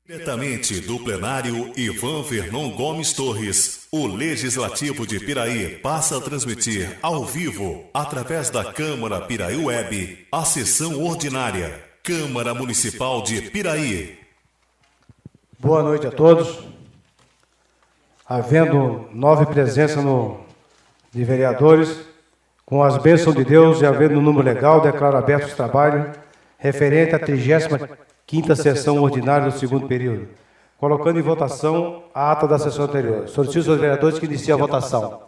Diretamente do plenário Ivan Vernon Gomes Torres, o Legislativo de Piraí passa a transmitir ao vivo, através da Câmara Piraí Web, a sessão ordinária, Câmara Municipal de Piraí. Boa noite a todos. Havendo 9 presenças de vereadores, com as bênçãos de Deus e havendo um número legal, declaro aberto os trabalhos referente à 35ª sessão ordinária do segundo período, colocando em votação a ata da sessão anterior. Solicito aos vereadores que iniciem a votação.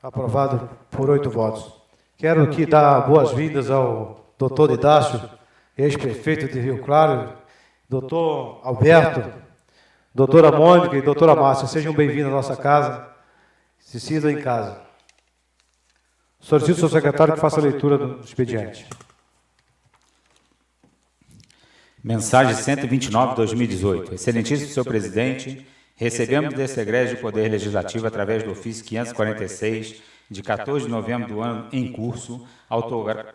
Aprovado por 8 votos. Quero aqui dar boas-vindas ao doutor Didácio, ex-prefeito de Rio Claro, doutor Alberto, doutora Mônica e doutora Márcia. Sejam bem-vindos à nossa casa. Se sintam em casa. Solicito ao seu secretário que faça a leitura do expediente. Mensagem 129/2018. Excelentíssimo senhor presidente, recebemos deste egrégio Poder Legislativo, através do ofício 546, de 14 de novembro do ano em curso,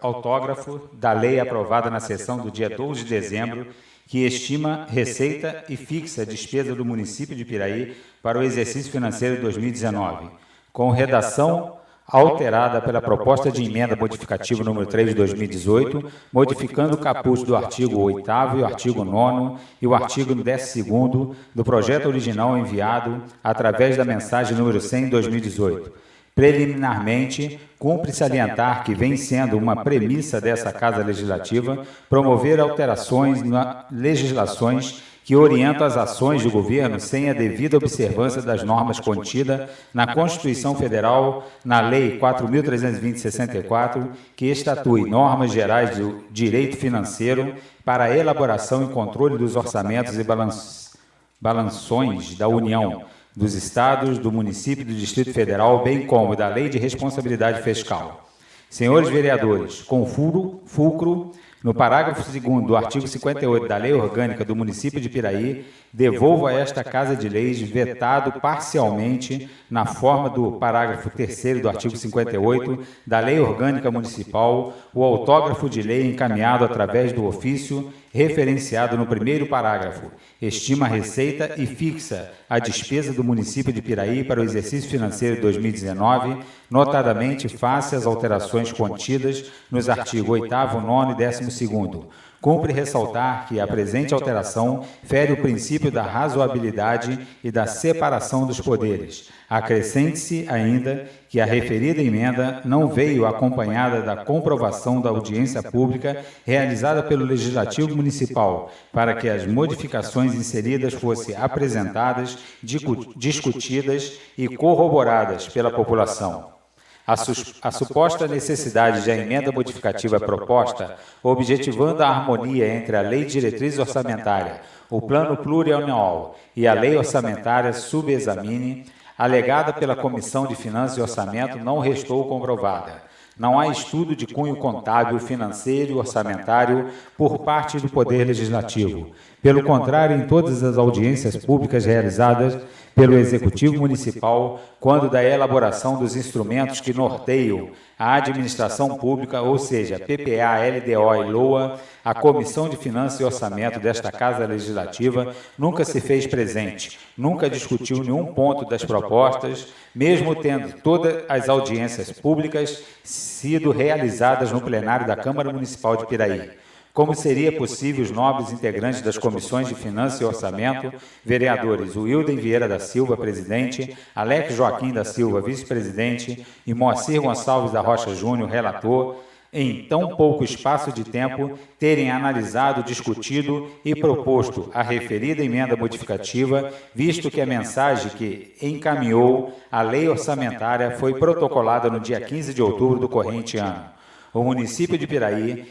autógrafo da lei aprovada na sessão do dia 12 de dezembro, que estima receita e fixa a despesa do município de Piraí para o exercício financeiro de 2019, com redação alterada pela proposta de emenda modificativa número 3 de 2018, modificando o caput do artigo 8º e o artigo 9º e o artigo 12º do projeto original enviado através da mensagem número 100 de 2018. Preliminarmente, cumpre salientar que vem sendo uma premissa dessa Casa Legislativa promover alterações nas legislações que orientam as ações do governo sem a devida observância das normas contidas na Constituição Federal, na Lei 4.320/64, que estatui normas gerais do direito financeiro para a elaboração e controle dos orçamentos e balanções da União, dos Estados, do município e do Distrito Federal, bem como da Lei de Responsabilidade Fiscal. Senhores vereadores, com fulcro no parágrafo 2º do artigo 58 da Lei Orgânica do município de Piraí, devolvo a esta Casa de Leis, vetado parcialmente na forma do parágrafo 3º do artigo 58 da Lei Orgânica Municipal, o autógrafo de lei encaminhado através do ofício referenciado no primeiro parágrafo. Estima a receita e fixa a despesa do município de Piraí para o exercício financeiro de 2019, notadamente face às alterações contidas nos artigos 8º, 9º e 12º. Cumpre ressaltar que a presente alteração fere o princípio da razoabilidade e da separação dos poderes. Acrescente-se ainda que a referida emenda não veio acompanhada da comprovação da audiência pública realizada pelo Legislativo Municipal, para que as modificações inseridas fossem apresentadas, discutidas e corroboradas pela população. A suposta necessidade de a emenda modificativa proposta, objetivando a harmonia entre a Lei de Diretriz Orçamentária, o Plano Plurianual e a Lei Orçamentária subexamine, alegada pela Comissão de Finanças e Orçamento, não restou comprovada. Não há estudo de cunho contábil, financeiro e orçamentário por parte do Poder Legislativo. Pelo contrário, em todas as audiências públicas realizadas pelo Executivo Municipal, quando da elaboração dos instrumentos que norteiam a administração pública, ou seja, PPA, LDO e LOA, a Comissão de Finanças e Orçamento desta Casa Legislativa nunca se fez presente, nunca discutiu nenhum ponto das propostas, mesmo tendo todas as audiências públicas sido realizadas no plenário da Câmara Municipal de Piraí. Como seria possível os nobres integrantes das comissões de Finanças e Orçamento, vereadores Wilden Vieira da Silva, presidente, Alex Joaquim da Silva, vice-presidente, e Moacir Gonçalves da Rocha Júnior, relator, em tão pouco espaço de tempo, terem analisado, discutido e proposto a referida emenda modificativa, visto que a mensagem que encaminhou a lei orçamentária foi protocolada no dia 15 de outubro do corrente ano. O município de Piraí,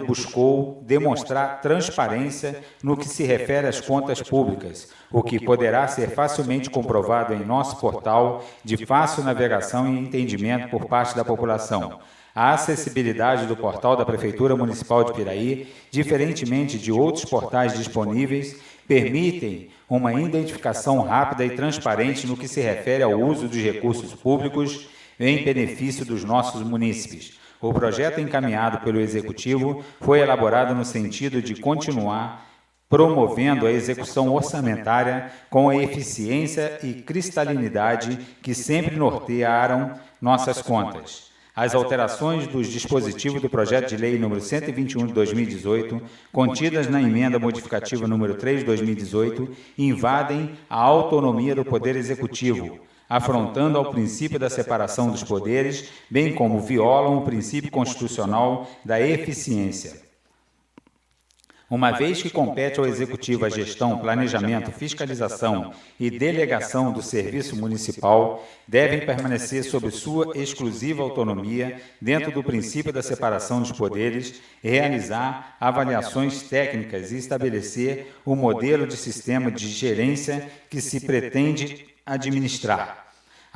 buscou demonstrar transparência no que se refere às contas públicas, o que poderá ser facilmente comprovado em nosso portal de fácil navegação e entendimento por parte da população. A acessibilidade do portal da Prefeitura Municipal de Piraí, diferentemente de outros portais disponíveis, permitem uma identificação rápida e transparente no que se refere ao uso dos recursos públicos em benefício dos nossos munícipes. O projeto encaminhado pelo Executivo foi elaborado no sentido de continuar promovendo a execução orçamentária com a eficiência e cristalinidade que sempre nortearam nossas contas. As alterações dos dispositivos do projeto de lei número 121 de 2018, contidas na emenda modificativa número 3 de 2018, invadem a autonomia do Poder Executivo, afrontando ao princípio da separação dos poderes, bem como violam o princípio constitucional da eficiência. Uma vez que compete ao Executivo a gestão, planejamento, fiscalização e delegação do serviço municipal, devem permanecer sob sua exclusiva autonomia, dentro do princípio da separação dos poderes, realizar avaliações técnicas e estabelecer o modelo de sistema de gerência que se pretende administrar.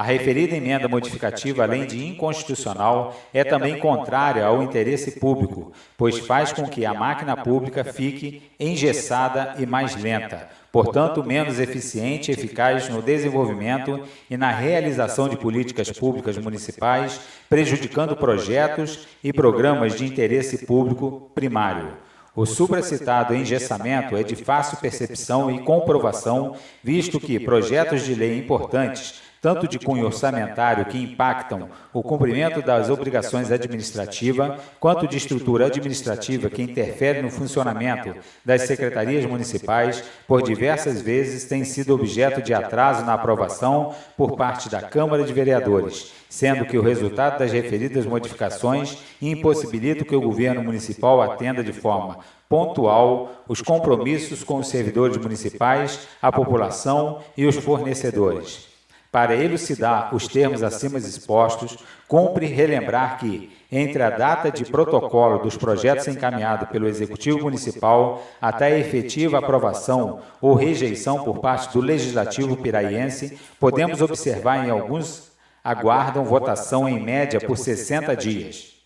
A referida emenda modificativa, além de inconstitucional, é também contrária ao interesse público, pois faz com que a máquina pública fique engessada e mais lenta, portanto, menos eficiente e eficaz no desenvolvimento e na realização de políticas públicas municipais, prejudicando projetos e programas de interesse público primário. O supracitado engessamento é de fácil percepção e comprovação, visto que projetos de lei importantes, tanto de cunho orçamentário que impactam o cumprimento das obrigações administrativas, quanto de estrutura administrativa que interfere no funcionamento das secretarias municipais, por diversas vezes têm sido objeto de atraso na aprovação por parte da Câmara de Vereadores, sendo que o resultado das referidas modificações impossibilita que o governo municipal atenda de forma pontual os compromissos com os servidores municipais, a população e os fornecedores. Para elucidar os termos acima expostos, cumpre relembrar que, entre a data de protocolo dos projetos encaminhados pelo Executivo Municipal até a efetiva aprovação ou rejeição por parte do Legislativo piraiense, podemos observar em alguns aguardam votação em média por 60 dias.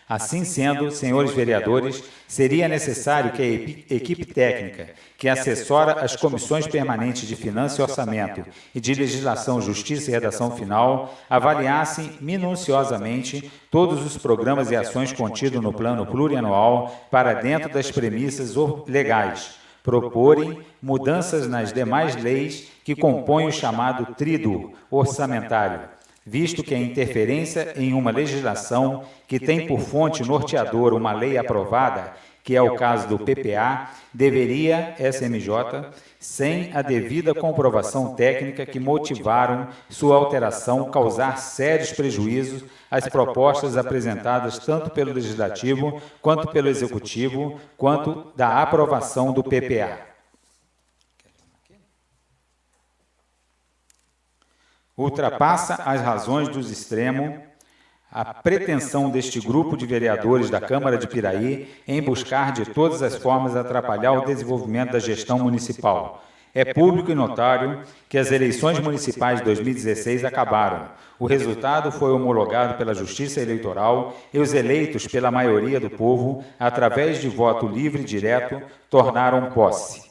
Assim sendo, senhores vereadores, seria necessário que a equipe técnica, que assessora as comissões permanentes de Finanças e Orçamento e de Legislação, Justiça e Redação Final, avaliasse minuciosamente todos os programas e ações contidos no Plano Plurianual para dentro das premissas legais, proporem mudanças nas demais leis que compõem o chamado tríduo orçamentário, visto que a interferência em uma legislação que tem por fonte norteadora uma lei aprovada, que é o caso do PPA, deveria, SMJ, sem a devida comprovação técnica que motivaram sua alteração, causar sérios prejuízos às propostas apresentadas tanto pelo Legislativo, quanto pelo Executivo, quanto da aprovação do PPA. Ultrapassa as razões dos extremos a pretensão deste grupo de vereadores da Câmara de Piraí em buscar de todas as formas atrapalhar o desenvolvimento da gestão municipal. É público e notório que as eleições municipais de 2016 acabaram. O resultado foi homologado pela Justiça Eleitoral e os eleitos pela maioria do povo, através de voto livre e direto, tomaram posse.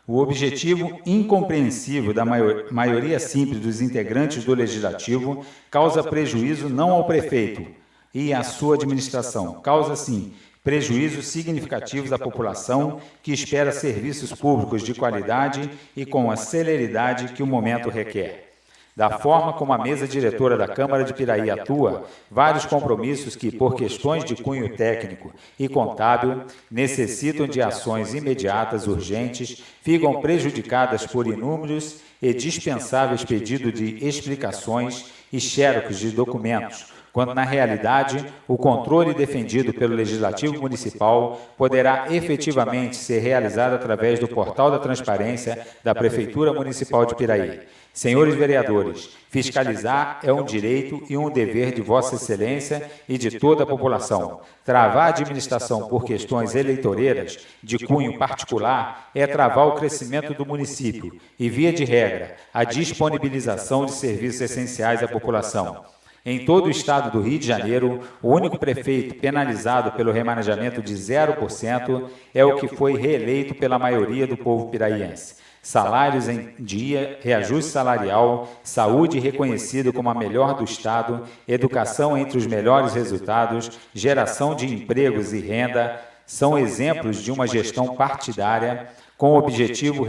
O objetivo incompreensível da maioria simples dos integrantes do Legislativo causa prejuízo não ao prefeito e à sua administração, causa, sim, prejuízos significativos à população que espera serviços públicos de qualidade e com a celeridade que o momento requer. Da forma como a mesa diretora da Câmara de Piraí atua, vários compromissos que, por questões de cunho técnico e contábil, necessitam de ações imediatas, urgentes, ficam prejudicadas por inúmeros e dispensáveis pedidos de explicações e xerox de documentos, quando, na realidade, o controle defendido pelo Legislativo Municipal poderá efetivamente ser realizado através do Portal da Transparência da Prefeitura Municipal de Piraí. Senhores vereadores, fiscalizar é um direito e um dever de Vossa Excelência e de toda a população. Travar a administração por questões eleitoreiras de cunho particular é travar o crescimento do município e, via de regra, a disponibilização de serviços essenciais à população. Em todo o estado do Rio de Janeiro, o único prefeito penalizado pelo remanejamento de 0% é o que foi reeleito pela maioria do povo piraiense. Salários em dia, reajuste salarial, saúde reconhecido como a melhor do Estado, educação entre os melhores resultados, geração de empregos e renda, são exemplos de uma gestão partidária com o objetivo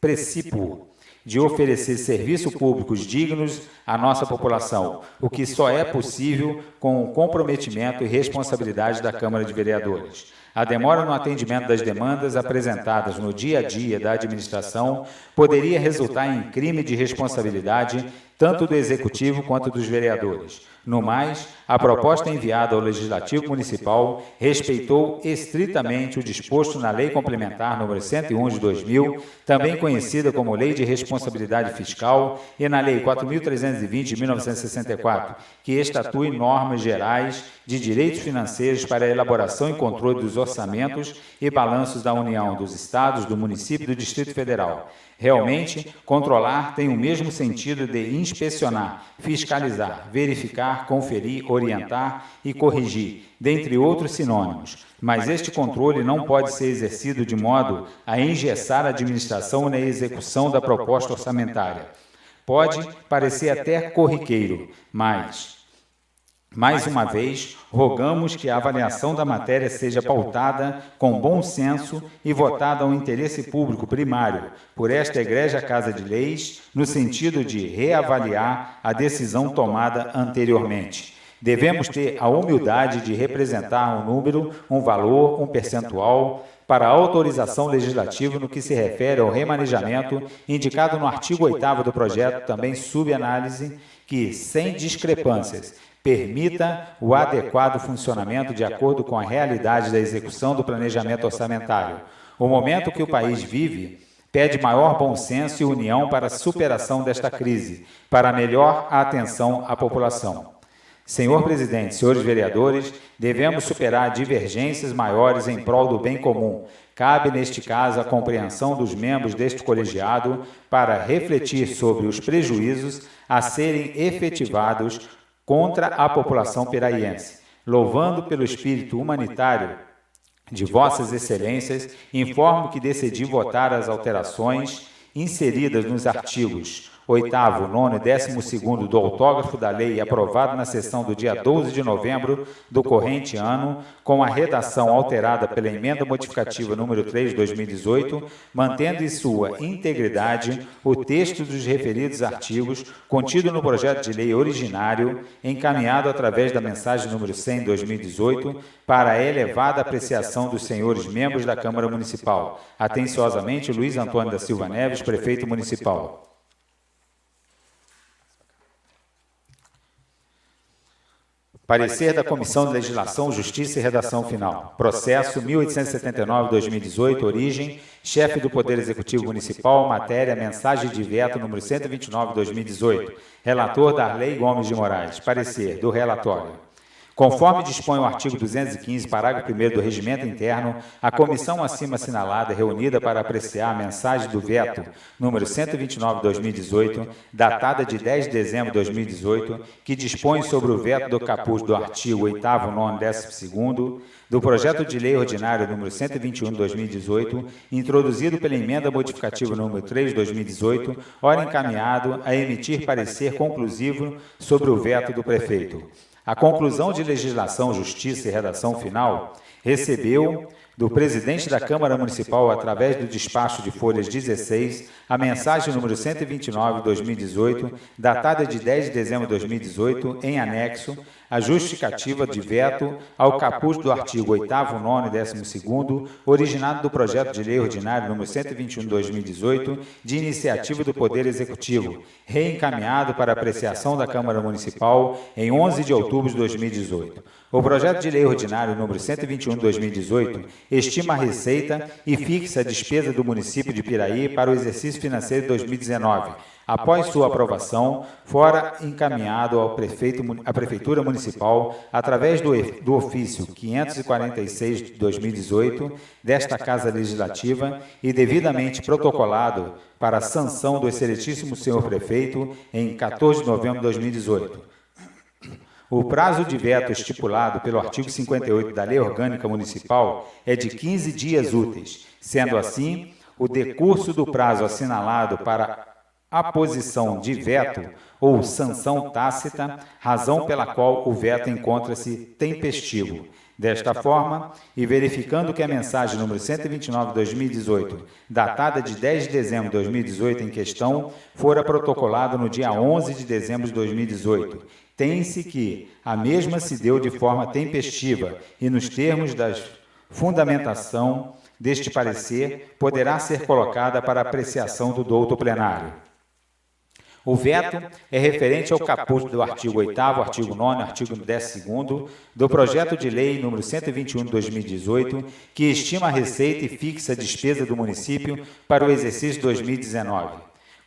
precípuo de oferecer serviços públicos dignos à nossa população, o que só é possível com o comprometimento e responsabilidade da Câmara de Vereadores. A demora no atendimento das demandas apresentadas no dia a dia da administração poderia resultar em crime de responsabilidade tanto do Executivo quanto dos vereadores. No mais, a proposta enviada ao Legislativo Municipal respeitou estritamente o disposto na Lei Complementar nº 101 de 2000, também conhecida como Lei de Responsabilidade Fiscal, e na Lei 4.320 de 1964, que estatui normas gerais de direitos financeiros para a elaboração e controle dos orçamentos e balanços da União, dos Estados, do município e do Distrito Federal. Realmente, controlar tem o mesmo sentido de inspecionar, fiscalizar, verificar, conferir, orientar e corrigir, dentre outros sinônimos. Mas este controle não pode ser exercido de modo a engessar a administração na execução da proposta orçamentária. Pode parecer até corriqueiro, mas, mais uma vez, rogamos que a avaliação da matéria seja pautada com bom senso e votada ao interesse público primário por esta egrégia Casa de Leis, no sentido de reavaliar a decisão tomada anteriormente. Devemos ter a humildade de representar um número, um valor, um percentual para a autorização legislativa no que se refere ao remanejamento indicado no artigo 8º do projeto, também subanálise, que, sem discrepâncias, permita o adequado funcionamento de acordo com a realidade da execução do planejamento orçamentário. O momento que o país vive pede maior bom senso e união para a superação desta crise, para melhor atenção à população. Senhor Presidente, senhores vereadores, devemos superar divergências maiores em prol do bem comum. Cabe, neste caso, a compreensão dos membros deste colegiado para refletir sobre os prejuízos a serem efetivados contra a população piraiense. Louvando pelo espírito humanitário de Vossas Excelências, informo que decidi votar as alterações inseridas nos artigos 8º, 9º e 12º do autógrafo da lei aprovado na sessão do dia 12 de novembro do corrente ano, com a redação alterada pela emenda modificativa número 3 de 2018, mantendo em sua integridade o texto dos referidos artigos contido no projeto de lei originário, encaminhado através da mensagem número 100 de 2018, para a elevada apreciação dos senhores membros da Câmara Municipal. Atenciosamente, Luiz Antônio da Silva Neves, Prefeito Municipal. Parecer da Comissão de Legislação, Justiça e Redação Final. Processo 1879-2018, origem, chefe do Poder Executivo Municipal, matéria, mensagem de veto número 129-2018. Relator Darley Gomes de Moraes. Parecer do relatório. Conforme dispõe o artigo 215, parágrafo 1º do Regimento Interno, a comissão acima assinalada, reunida para apreciar a mensagem do veto número 129/2018, datada de 10 de dezembro de 2018, que dispõe sobre o veto do caput do artigo 8º, 9º e 12º do projeto de lei ordinário número 121/2018, introduzido pela emenda modificativa número 3 de 2018, ora encaminhado a emitir parecer conclusivo sobre o veto do prefeito. A conclusão de legislação, justiça e redação final recebeu do presidente da Câmara Municipal, através do despacho de folhas 16, a mensagem número 129/2018, datada de 10 de dezembro de 2018, em anexo, a justificativa de veto ao caput do artigo 8º, 9º e 12º, originado do projeto de lei ordinário número 121/2018, de iniciativa do Poder Executivo, reencaminhado para apreciação da Câmara Municipal em 11 de outubro de 2018. O projeto de lei ordinário número 121/2018 estima a receita e fixa a despesa do município de Piraí para o exercício financeiro de 2019. Após sua aprovação, fora encaminhado à Prefeitura Municipal, através do ofício 546 de 2018, desta Casa Legislativa, e devidamente protocolado para a sanção do excelentíssimo senhor Prefeito em 14 de novembro de 2018. O prazo de veto estipulado pelo artigo 58 da Lei Orgânica Municipal é de 15 dias úteis, sendo assim, o decurso do prazo assinalado para aposição de veto ou sanção tácita, razão pela qual o veto encontra-se tempestivo. Desta forma, e verificando que a mensagem número 129/2018, datada de 10 de dezembro de 2018 em questão, fora protocolada no dia 11 de dezembro de 2018, tem-se que a mesma se deu de forma tempestiva e nos termos da fundamentação deste parecer, poderá ser colocada para apreciação do douto plenário. O veto é referente ao caput do artigo 8º, artigo 9º, artigo 12º do projeto de lei número 121 de 2018, que estima a receita e fixa a despesa do município para o exercício 2019,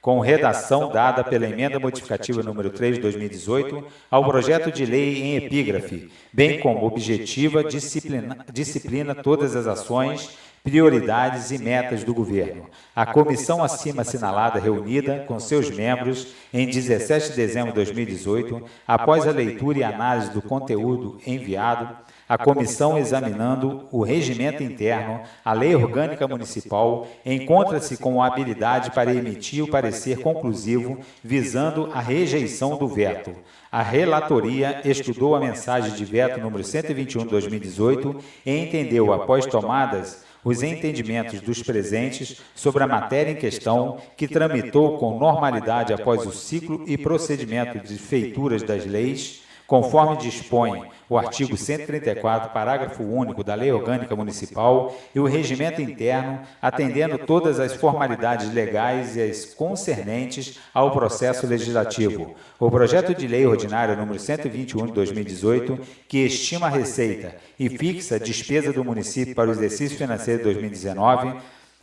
com redação dada pela emenda modificativa número 3 de 2018 ao projeto de lei em epígrafe, bem como objetiva disciplina todas as ações, prioridades e metas do governo. A comissão acima assinalada reunida com seus membros em 17 de dezembro de 2018, após a leitura e análise do conteúdo enviado, a comissão examinando o regimento interno, a lei orgânica municipal, encontra-se com a habilidade para emitir o parecer conclusivo visando a rejeição do veto. A relatoria estudou a mensagem de veto número 121 de 2018 e entendeu, após tomadas os entendimentos dos presentes sobre a matéria em questão, que tramitou com normalidade após o ciclo e procedimento de feituras das leis, conforme dispõe o artigo 134, parágrafo único da Lei Orgânica Municipal e o regimento interno, atendendo todas as formalidades legais e as concernentes ao processo legislativo. O projeto de lei ordinária número 121 de 2018, que estima a receita e fixa a despesa do município para o exercício financeiro de 2019,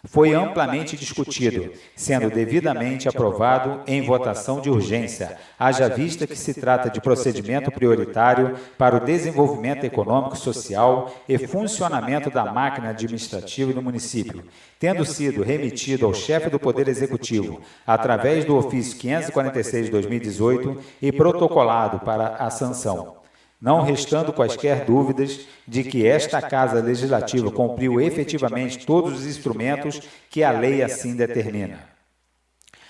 foi amplamente discutido, sendo devidamente aprovado em votação de urgência, haja vista que se trata de procedimento prioritário para o desenvolvimento econômico, social e funcionamento da máquina administrativa do município, tendo sido remetido ao chefe do Poder Executivo, através do ofício 546 de 2018 e protocolado para a sanção. Não restando quaisquer dúvidas de que esta Casa Legislativa cumpriu efetivamente todos os instrumentos que a lei assim determina.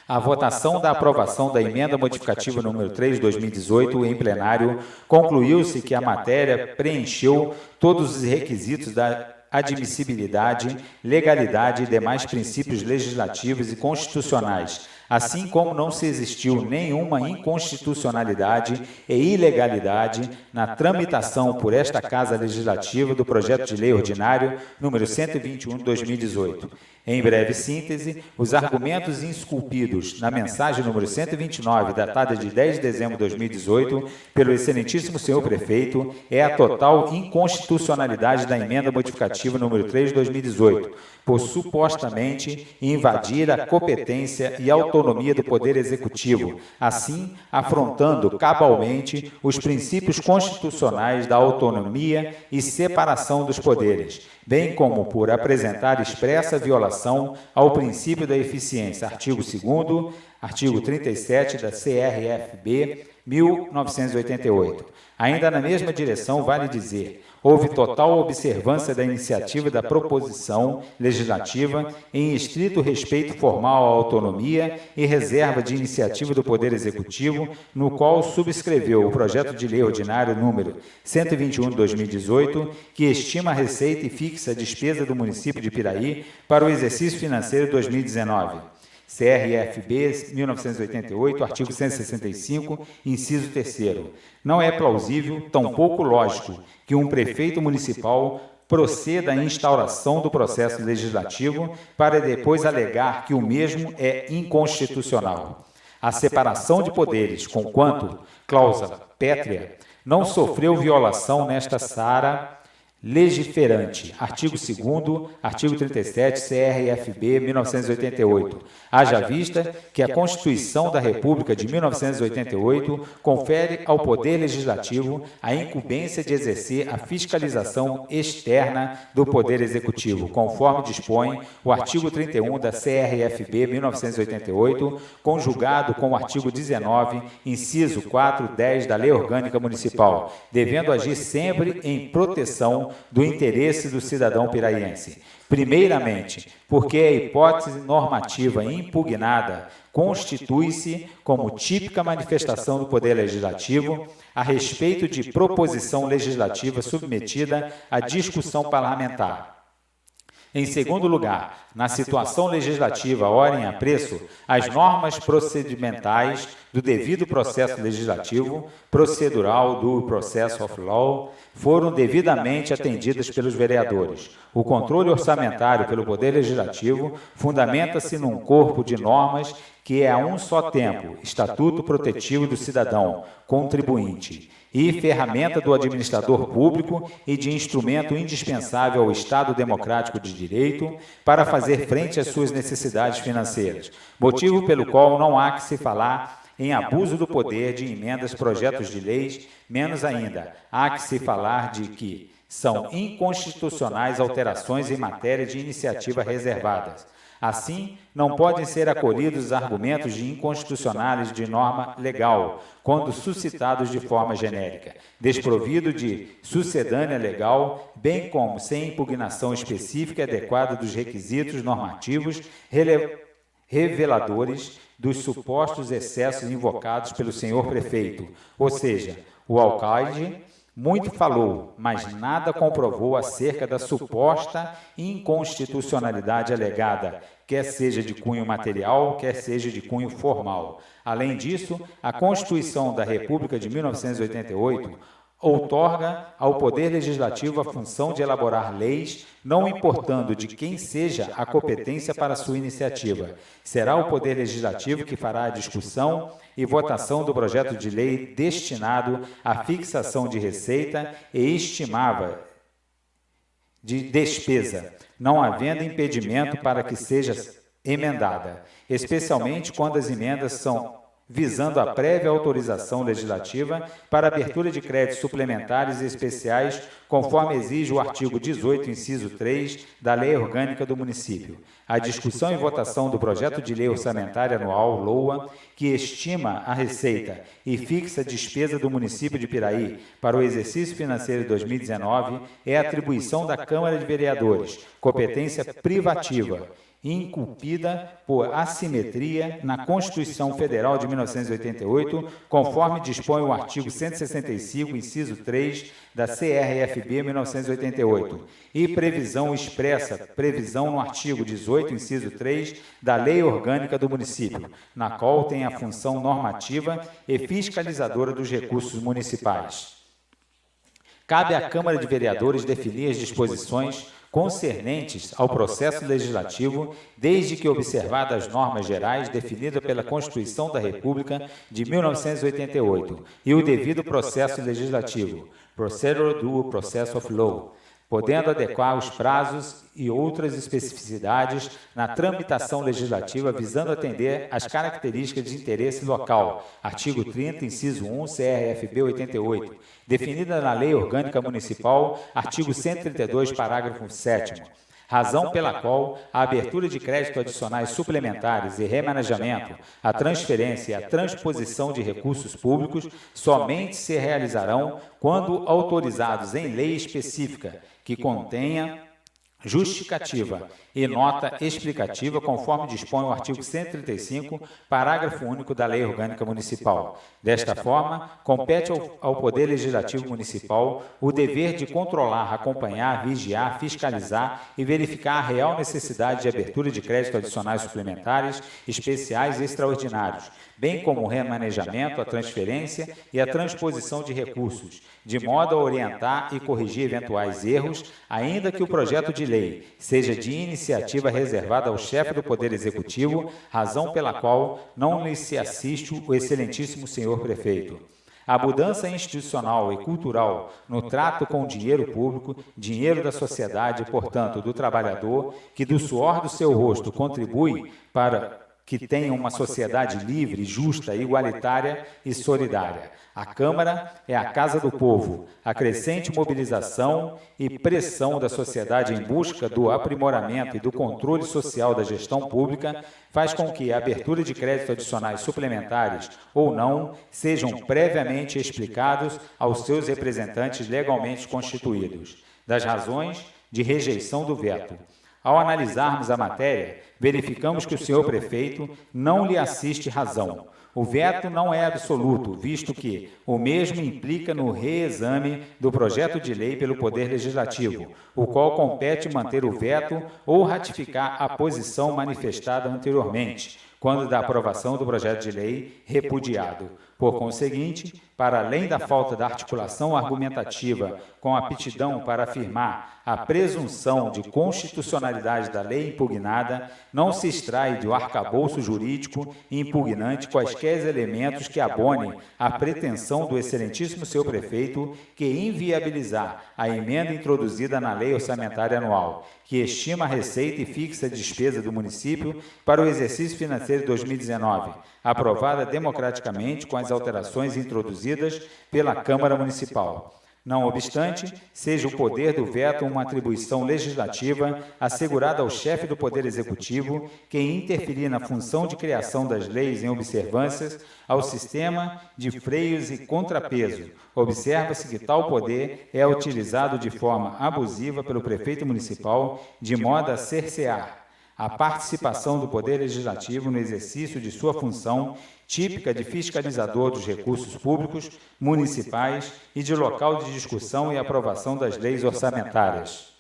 A votação da aprovação da emenda modificativa número 3 de 2018 em plenário concluiu-se que a matéria preencheu todos os requisitos da admissibilidade, legalidade e demais princípios legislativos e constitucionais, assim como não se existiu nenhuma inconstitucionalidade e ilegalidade na tramitação por esta Casa Legislativa do projeto de lei ordinário número 121 de 2018. Em breve síntese, os argumentos esculpidos na mensagem número 129, datada de 10 de dezembro de 2018, pelo excelentíssimo senhor prefeito, é a total inconstitucionalidade da emenda modificativa número 3 de 2018, por supostamente invadir a competência e autonomia do Poder Executivo, assim afrontando cabalmente os princípios constitucionais da autonomia e separação dos poderes, bem como por apresentar expressa violação ao princípio da eficiência, artigo 2º, artigo 37 da CRFB 1988. Ainda na mesma direção, vale dizer, houve total observância da iniciativa da proposição legislativa em estrito respeito formal à autonomia e reserva de iniciativa do Poder Executivo, no qual subscreveu o projeto de lei ordinário número 121 de 2018, que estima a receita e fixa a despesa do município de Piraí para o exercício financeiro de 2019. CRFB 1988, artigo 165, inciso 3º. Não é plausível, tampouco lógico, que um prefeito municipal proceda à instauração do processo legislativo para depois alegar que o mesmo é inconstitucional. A separação de poderes, conquanto cláusula pétrea, não sofreu violação nesta seara legiferante. Artigo 2º, artigo 37, CRFB 1988. Haja vista que a Constituição da República de 1988 confere ao Poder Legislativo a incumbência de exercer a fiscalização externa do Poder Executivo, conforme dispõe o artigo 31 da CRFB 1988, conjugado com o artigo 19, inciso 4, 10 da Lei Orgânica Municipal, devendo agir sempre em proteção do interesse do cidadão piraiense. Primeiramente, porque a hipótese normativa impugnada constitui-se como típica manifestação do Poder Legislativo a respeito de proposição legislativa submetida à discussão parlamentar. Em segundo lugar, na situação legislativa ora em apreço, as normas procedimentais do devido processo legislativo, procedural do process of law, foram devidamente atendidas pelos vereadores. O controle orçamentário pelo Poder Legislativo fundamenta-se num corpo de normas que é a um só tempo estatuto protetivo do cidadão, contribuinte, e ferramenta do administrador público e de instrumento indispensável ao Estado democrático de direito para fazer frente às suas necessidades financeiras, motivo pelo qual não há que se falar em abuso do poder de emendas, projetos de leis, menos ainda, há que se falar de que são inconstitucionais alterações em matéria de iniciativa reservadas. Assim, não podem ser acolhidos os argumentos de inconstitucionais de norma legal, quando suscitados de forma genérica, desprovido de sucedânea legal, bem como sem impugnação específica e adequada dos requisitos normativos reveladores dos supostos excessos invocados pelo senhor prefeito, ou seja, o alcaide muito falou, mas nada comprovou acerca da suposta inconstitucionalidade alegada, quer seja de cunho material, quer seja de cunho formal. Além disso, a Constituição da República de 1988 outorga ao Poder Legislativo a função de elaborar leis, não importando de quem seja a competência para sua iniciativa. Será o Poder Legislativo que fará a discussão e votação do projeto de lei destinado à fixação de receita e estimava de despesa, não havendo impedimento para que seja emendada, especialmente quando as emendas são visando a prévia autorização legislativa para abertura de créditos suplementares e especiais, conforme exige o artigo 18, inciso 3, da Lei Orgânica do Município. A discussão e votação do projeto de lei orçamentária anual, LOA, que estima a receita e fixa a despesa do município de Piraí para o exercício financeiro de 2019, é atribuição da Câmara de Vereadores, competência privativa, inculpida por assimetria na Constituição Federal de 1988, conforme dispõe o artigo 165, inciso 3, da CRFB 1988, e previsão expressa, previsão no artigo 18, inciso 3, da Lei Orgânica do Município, na qual tem a função normativa e fiscalizadora dos recursos municipais. Cabe à Câmara de Vereadores definir as disposições concernentes ao processo legislativo, desde que observadas as normas gerais definidas pela Constituição da República de 1988 e o devido processo legislativo, Procedural Due Process of Law, podendo adequar os prazos e outras especificidades na tramitação legislativa visando atender às características de interesse local, artigo 30, inciso 1, CRFB 88, definida na Lei Orgânica Municipal, artigo 132, parágrafo 7º, razão pela qual a abertura de crédito adicionais suplementares e remanejamento, a transferência e a transposição de recursos públicos somente se realizarão quando autorizados em lei específica que contenha justificativa e nota explicativa, conforme dispõe o artigo 135, parágrafo único da Lei Orgânica Municipal. Desta forma, compete ao Poder Legislativo Municipal o dever de controlar, acompanhar, vigiar, fiscalizar e verificar a real necessidade de abertura de crédito adicionais suplementares, especiais e extraordinários, bem como o remanejamento, a transferência e a transposição de recursos, de modo a orientar e corrigir eventuais erros, ainda que o projeto de lei seja de iniciativa reservada ao chefe do Poder Executivo, razão pela qual não lhe se assiste o excelentíssimo senhor prefeito. a mudança institucional e cultural no trato com o dinheiro público, dinheiro da sociedade, portanto, do trabalhador, que do suor do seu rosto contribui para que tenha uma sociedade livre, justa, igualitária e solidária. A Câmara é a casa do povo. A crescente mobilização e pressão da sociedade em busca do aprimoramento e do controle social da gestão pública faz com que a abertura de créditos adicionais suplementares ou não sejam previamente explicados aos seus representantes legalmente constituídos. Das razões de rejeição do veto. Ao analisarmos a matéria, verificamos que o senhor prefeito não lhe assiste razão. O veto não é absoluto, visto que o mesmo implica no reexame do projeto de lei pelo Poder Legislativo, o qual compete manter o veto ou ratificar a posição manifestada anteriormente, quando da aprovação do projeto de lei repudiado. Por conseguinte, para além da falta da articulação argumentativa com aptidão para afirmar a presunção de constitucionalidade da lei impugnada, não se extrai do arcabouço jurídico impugnante quaisquer elementos que abonem a pretensão do excelentíssimo senhor prefeito que inviabilizar a emenda introduzida na lei orçamentária anual, que estima a receita e fixa a despesa do município para o exercício financeiro de 2019, aprovada democraticamente com as alterações introduzidas pela Câmara Municipal. Não obstante, seja o poder do veto uma atribuição legislativa assegurada ao chefe do Poder Executivo que interferir na função de criação das leis em observâncias ao sistema de freios e contrapeso. Observa-se que tal poder é utilizado de forma abusiva pelo prefeito municipal, de modo a cercear a participação do Poder Legislativo no exercício de sua função típica de fiscalizador dos recursos públicos municipais e de local de discussão e aprovação das leis orçamentárias.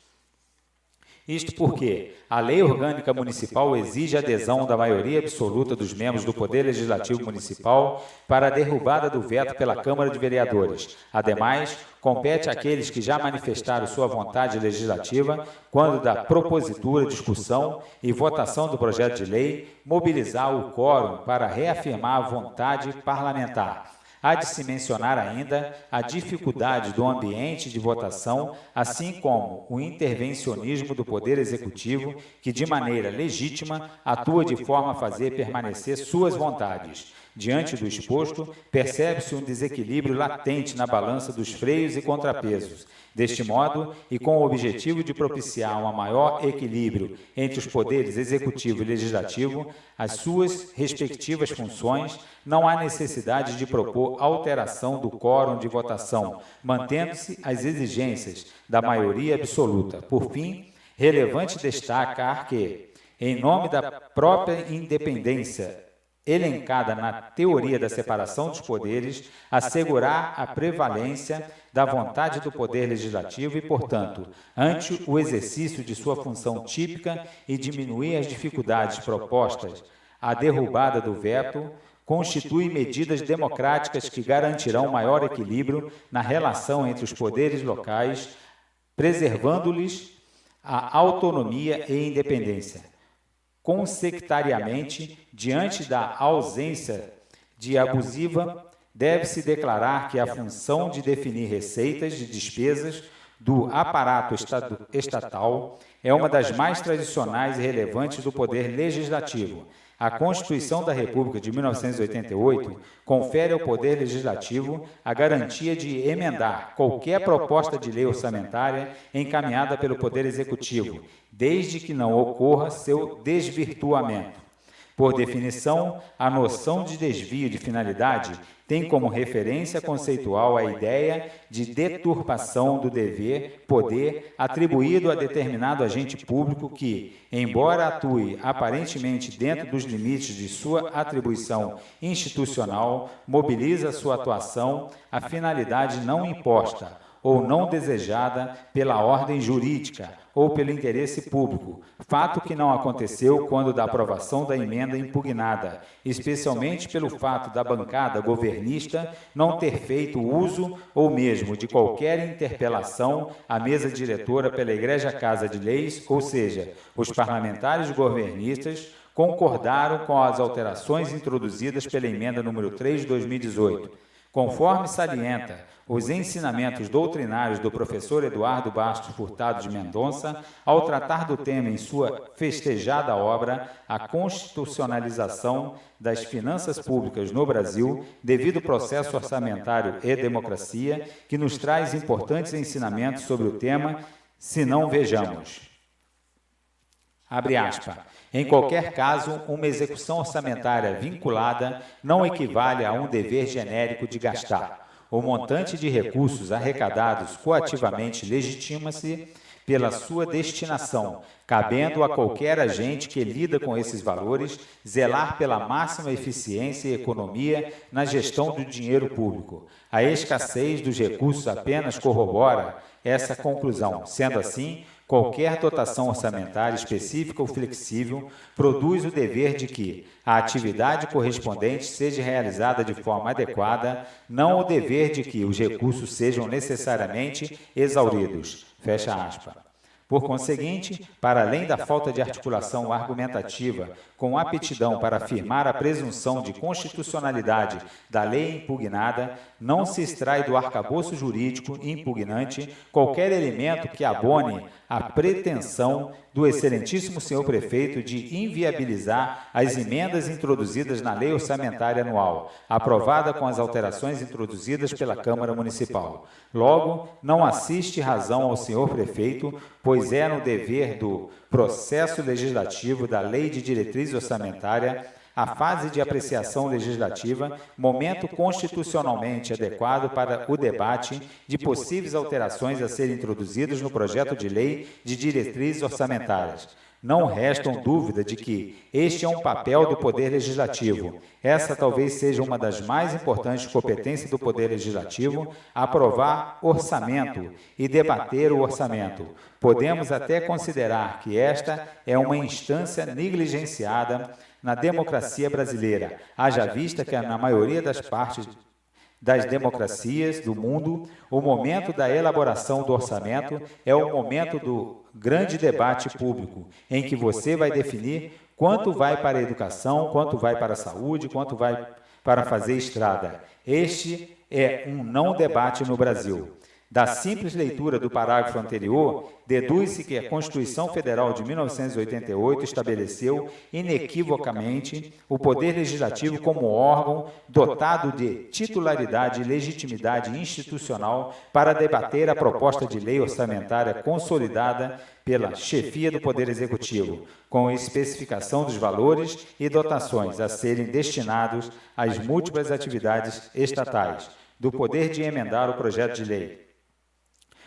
Isto porque a Lei Orgânica Municipal exige a adesão da maioria absoluta dos membros do Poder Legislativo Municipal para a derrubada do veto pela Câmara de Vereadores. Ademais, compete àqueles que já manifestaram sua vontade legislativa, quando da propositura, discussão e votação do projeto de lei, mobilizar o quórum para reafirmar a vontade parlamentar. Há de se mencionar ainda a dificuldade do ambiente de votação, assim como o intervencionismo do Poder Executivo, que de maneira legítima atua de forma a fazer permanecer suas vontades. Diante do exposto, percebe-se um desequilíbrio latente na balança dos freios e contrapesos. Deste modo, e com o objetivo de propiciar um maior equilíbrio entre os poderes executivo e legislativo, as suas respectivas funções, não há necessidade de propor alteração do quórum de votação, mantendo-se as exigências da maioria absoluta. Por fim, relevante destacar que, em nome da própria independência elencada na teoria da separação dos poderes, assegurar a prevalência da vontade do Poder Legislativo e, portanto, ante o exercício de sua função típica e diminuir as dificuldades propostas à derrubada do veto, constitui medidas democráticas que garantirão maior equilíbrio na relação entre os poderes locais, preservando-lhes a autonomia e independência. Consectariamente, diante da ausência de abusiva, deve-se declarar que a função de definir receitas de despesas do aparato estatal é uma das mais tradicionais e relevantes do Poder Legislativo. A Constituição da República de 1988 confere ao Poder Legislativo a garantia de emendar qualquer proposta de lei orçamentária encaminhada pelo Poder Executivo, desde que não ocorra seu desvirtuamento. Por definição, a noção de desvio de finalidade tem como referência conceitual a ideia de deturpação do dever, poder atribuído a determinado agente público que, embora atue aparentemente dentro dos limites de sua atribuição institucional, mobiliza sua atuação a finalidade não imposta ou não desejada pela ordem jurídica ou pelo interesse público, fato que não aconteceu quando da aprovação da emenda impugnada, especialmente pelo fato da bancada governista não ter feito uso ou mesmo de qualquer interpelação à mesa diretora pela Egrégia Casa de Leis, ou seja, os parlamentares governistas concordaram com as alterações introduzidas pela emenda número 3 de 2018. Conforme salienta os ensinamentos doutrinários do professor Eduardo Bastos Furtado de Mendonça, ao tratar do tema em sua festejada obra, A Constitucionalização das Finanças Públicas no Brasil, devido processo orçamentário e democracia, que nos traz importantes ensinamentos sobre o tema, se não vejamos. Abre aspas. Em qualquer caso, uma execução orçamentária vinculada não equivale a um dever genérico de gastar. O montante de recursos arrecadados coativamente legitima-se pela sua destinação, cabendo a qualquer agente que lida com esses valores zelar pela máxima eficiência e economia na gestão do dinheiro público. A escassez dos recursos apenas corrobora essa conclusão. Sendo assim, qualquer dotação orçamentária específica ou flexível produz o dever de que a atividade correspondente seja realizada de forma adequada, não o dever de que os recursos sejam necessariamente exauridos. Fecha aspas. Por conseguinte, para além da falta de articulação argumentativa com aptidão para afirmar a presunção de constitucionalidade da lei impugnada, não se extrai do arcabouço jurídico impugnante qualquer elemento que abone a pretensão do excelentíssimo senhor prefeito de inviabilizar as emendas introduzidas na lei orçamentária anual, aprovada com as alterações introduzidas pela Câmara Municipal. Logo, não assiste razão ao senhor prefeito, pois é no dever do processo legislativo da Lei de Diretriz Orçamentária a fase de apreciação legislativa, momento constitucionalmente adequado para o debate de possíveis alterações a serem introduzidas no projeto de lei de diretrizes orçamentárias. Não restam dúvida de que este é um papel do Poder Legislativo. Essa talvez seja uma das mais importantes competências do Poder Legislativo, aprovar orçamento e debater o orçamento. Podemos até considerar que esta é uma instância negligenciada na democracia brasileira, haja vista que na maioria das partes das democracias do mundo, o momento da elaboração do orçamento é o momento do grande debate público, em que você vai definir quanto vai para a educação, quanto vai para a saúde, quanto vai para fazer estrada. Este é um não debate no Brasil. Da simples leitura do parágrafo anterior, deduz-se que a Constituição Federal de 1988 estabeleceu inequivocamente o Poder Legislativo como órgão dotado de titularidade e legitimidade institucional para debater a proposta de lei orçamentária consolidada pela chefia do Poder Executivo, com especificação dos valores e dotações a serem destinados às múltiplas atividades estatais, do poder de emendar o projeto de lei.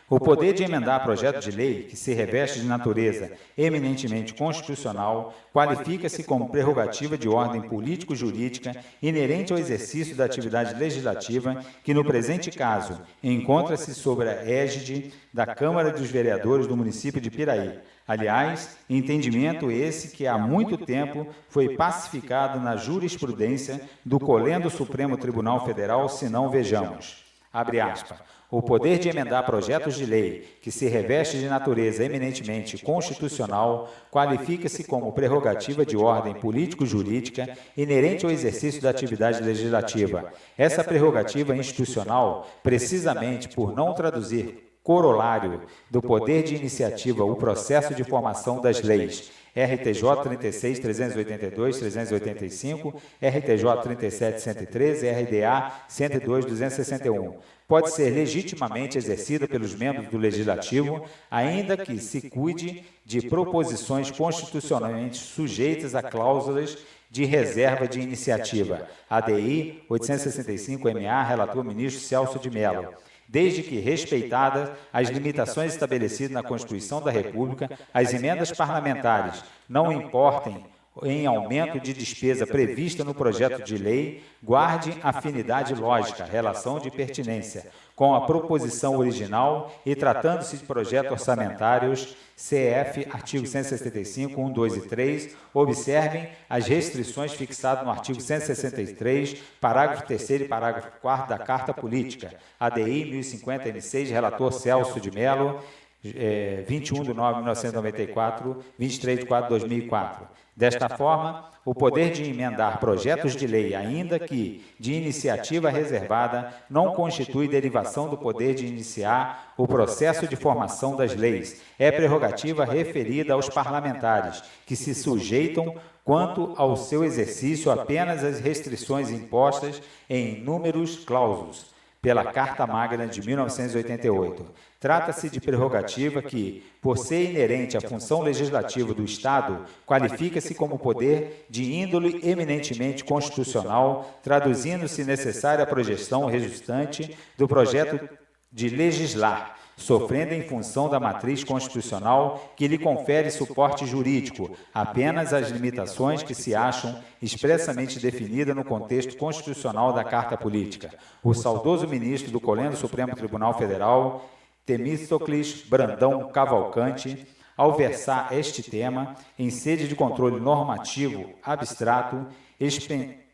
O poder de emendar projeto de lei, que se reveste de natureza eminentemente constitucional, qualifica-se como prerrogativa de ordem político-jurídica inerente ao exercício da atividade legislativa, que no presente caso encontra-se sob a égide da Câmara dos Vereadores do município de Piraí. Aliás, entendimento esse que há muito tempo foi pacificado na jurisprudência do Colendo Supremo Tribunal Federal, se não vejamos. Abre aspas. O poder de emendar projetos de lei, que se reveste de natureza eminentemente constitucional, qualifica-se como prerrogativa de ordem político-jurídica inerente ao exercício da atividade legislativa. Essa prerrogativa institucional, precisamente por não traduzir corolário do poder de iniciativa o processo de formação das leis, RTJ 36, 382, 385, RTJ 37, 113, RDA 102, 261. Pode ser legitimamente exercida pelos membros do Legislativo, ainda que se cuide de proposições constitucionalmente sujeitas a cláusulas de reserva de iniciativa. ADI 865-MA, relator ministro Celso de Mello. Desde que respeitadas as limitações estabelecidas na Constituição da República, as emendas parlamentares não importem em aumento de despesa prevista no projeto de lei, guarde afinidade lógica, relação de pertinência, com a proposição original e tratando-se de projetos orçamentários, CF, artigo 165, 1, 2 e 3, observem as restrições fixadas no artigo 163, parágrafo 3º e parágrafo 4º da Carta Política, ADI 1050-N6, relator Celso de Mello, 21 de 9 de 1994, 23 de 4 de 2004. Desta forma, o poder de emendar projetos de lei, ainda que de iniciativa reservada, não constitui derivação do poder de iniciar o processo de formação das leis. É prerrogativa referida aos parlamentares, que se sujeitam, quanto ao seu exercício, apenas às restrições impostas em números clausos pela Carta Magna de 1988. Trata-se de prerrogativa que, por ser inerente à função legislativa do Estado, qualifica-se como poder de índole eminentemente constitucional, traduzindo-se necessária a projeção resultante do projeto de legislar, sofrendo em função da matriz constitucional que lhe confere suporte jurídico, apenas as limitações que se acham expressamente definidas no contexto constitucional da Carta Política. O saudoso ministro do Colégio do Supremo Tribunal Federal, Temístocles Brandão Cavalcante, ao versar este tema, em sede de controle normativo abstrato,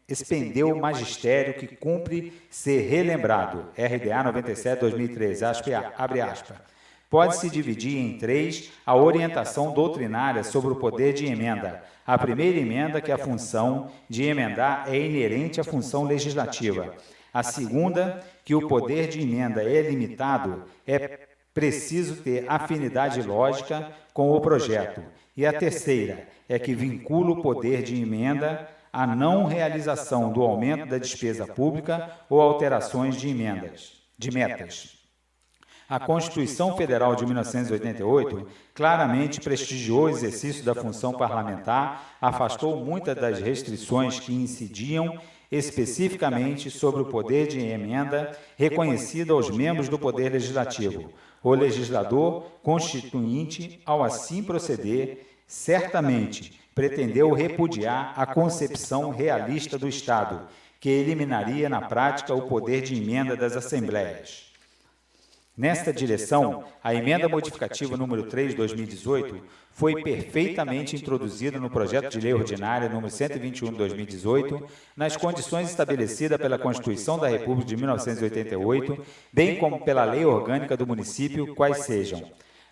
expendeu o magistério que cumpre ser relembrado. RDA 97/2013, abre aspas. Pode-se dividir em três a orientação doutrinária sobre o poder de emenda. A primeira emenda, que a função de emendar é inerente à função legislativa. A segunda, que o poder de emenda é limitado, é preciso ter afinidade lógica com o projeto. E a terceira é que vincula o poder de emenda a não realização do aumento da despesa pública ou alterações de metas. A Constituição Federal de 1988 claramente prestigiou o exercício da função parlamentar, afastou muitas das restrições que incidiam especificamente sobre o poder de emenda reconhecido aos membros do Poder Legislativo. O legislador constituinte, ao assim proceder, certamente pretendeu repudiar a concepção realista do Estado, que eliminaria na prática o poder de emenda das Assembleias. Nesta direção, a emenda modificativa número 3 de 2018 foi perfeitamente introduzida no projeto de lei ordinária número 121 de 2018, nas condições estabelecidas pela Constituição da República de 1988, bem como pela Lei Orgânica do Município, quais sejam: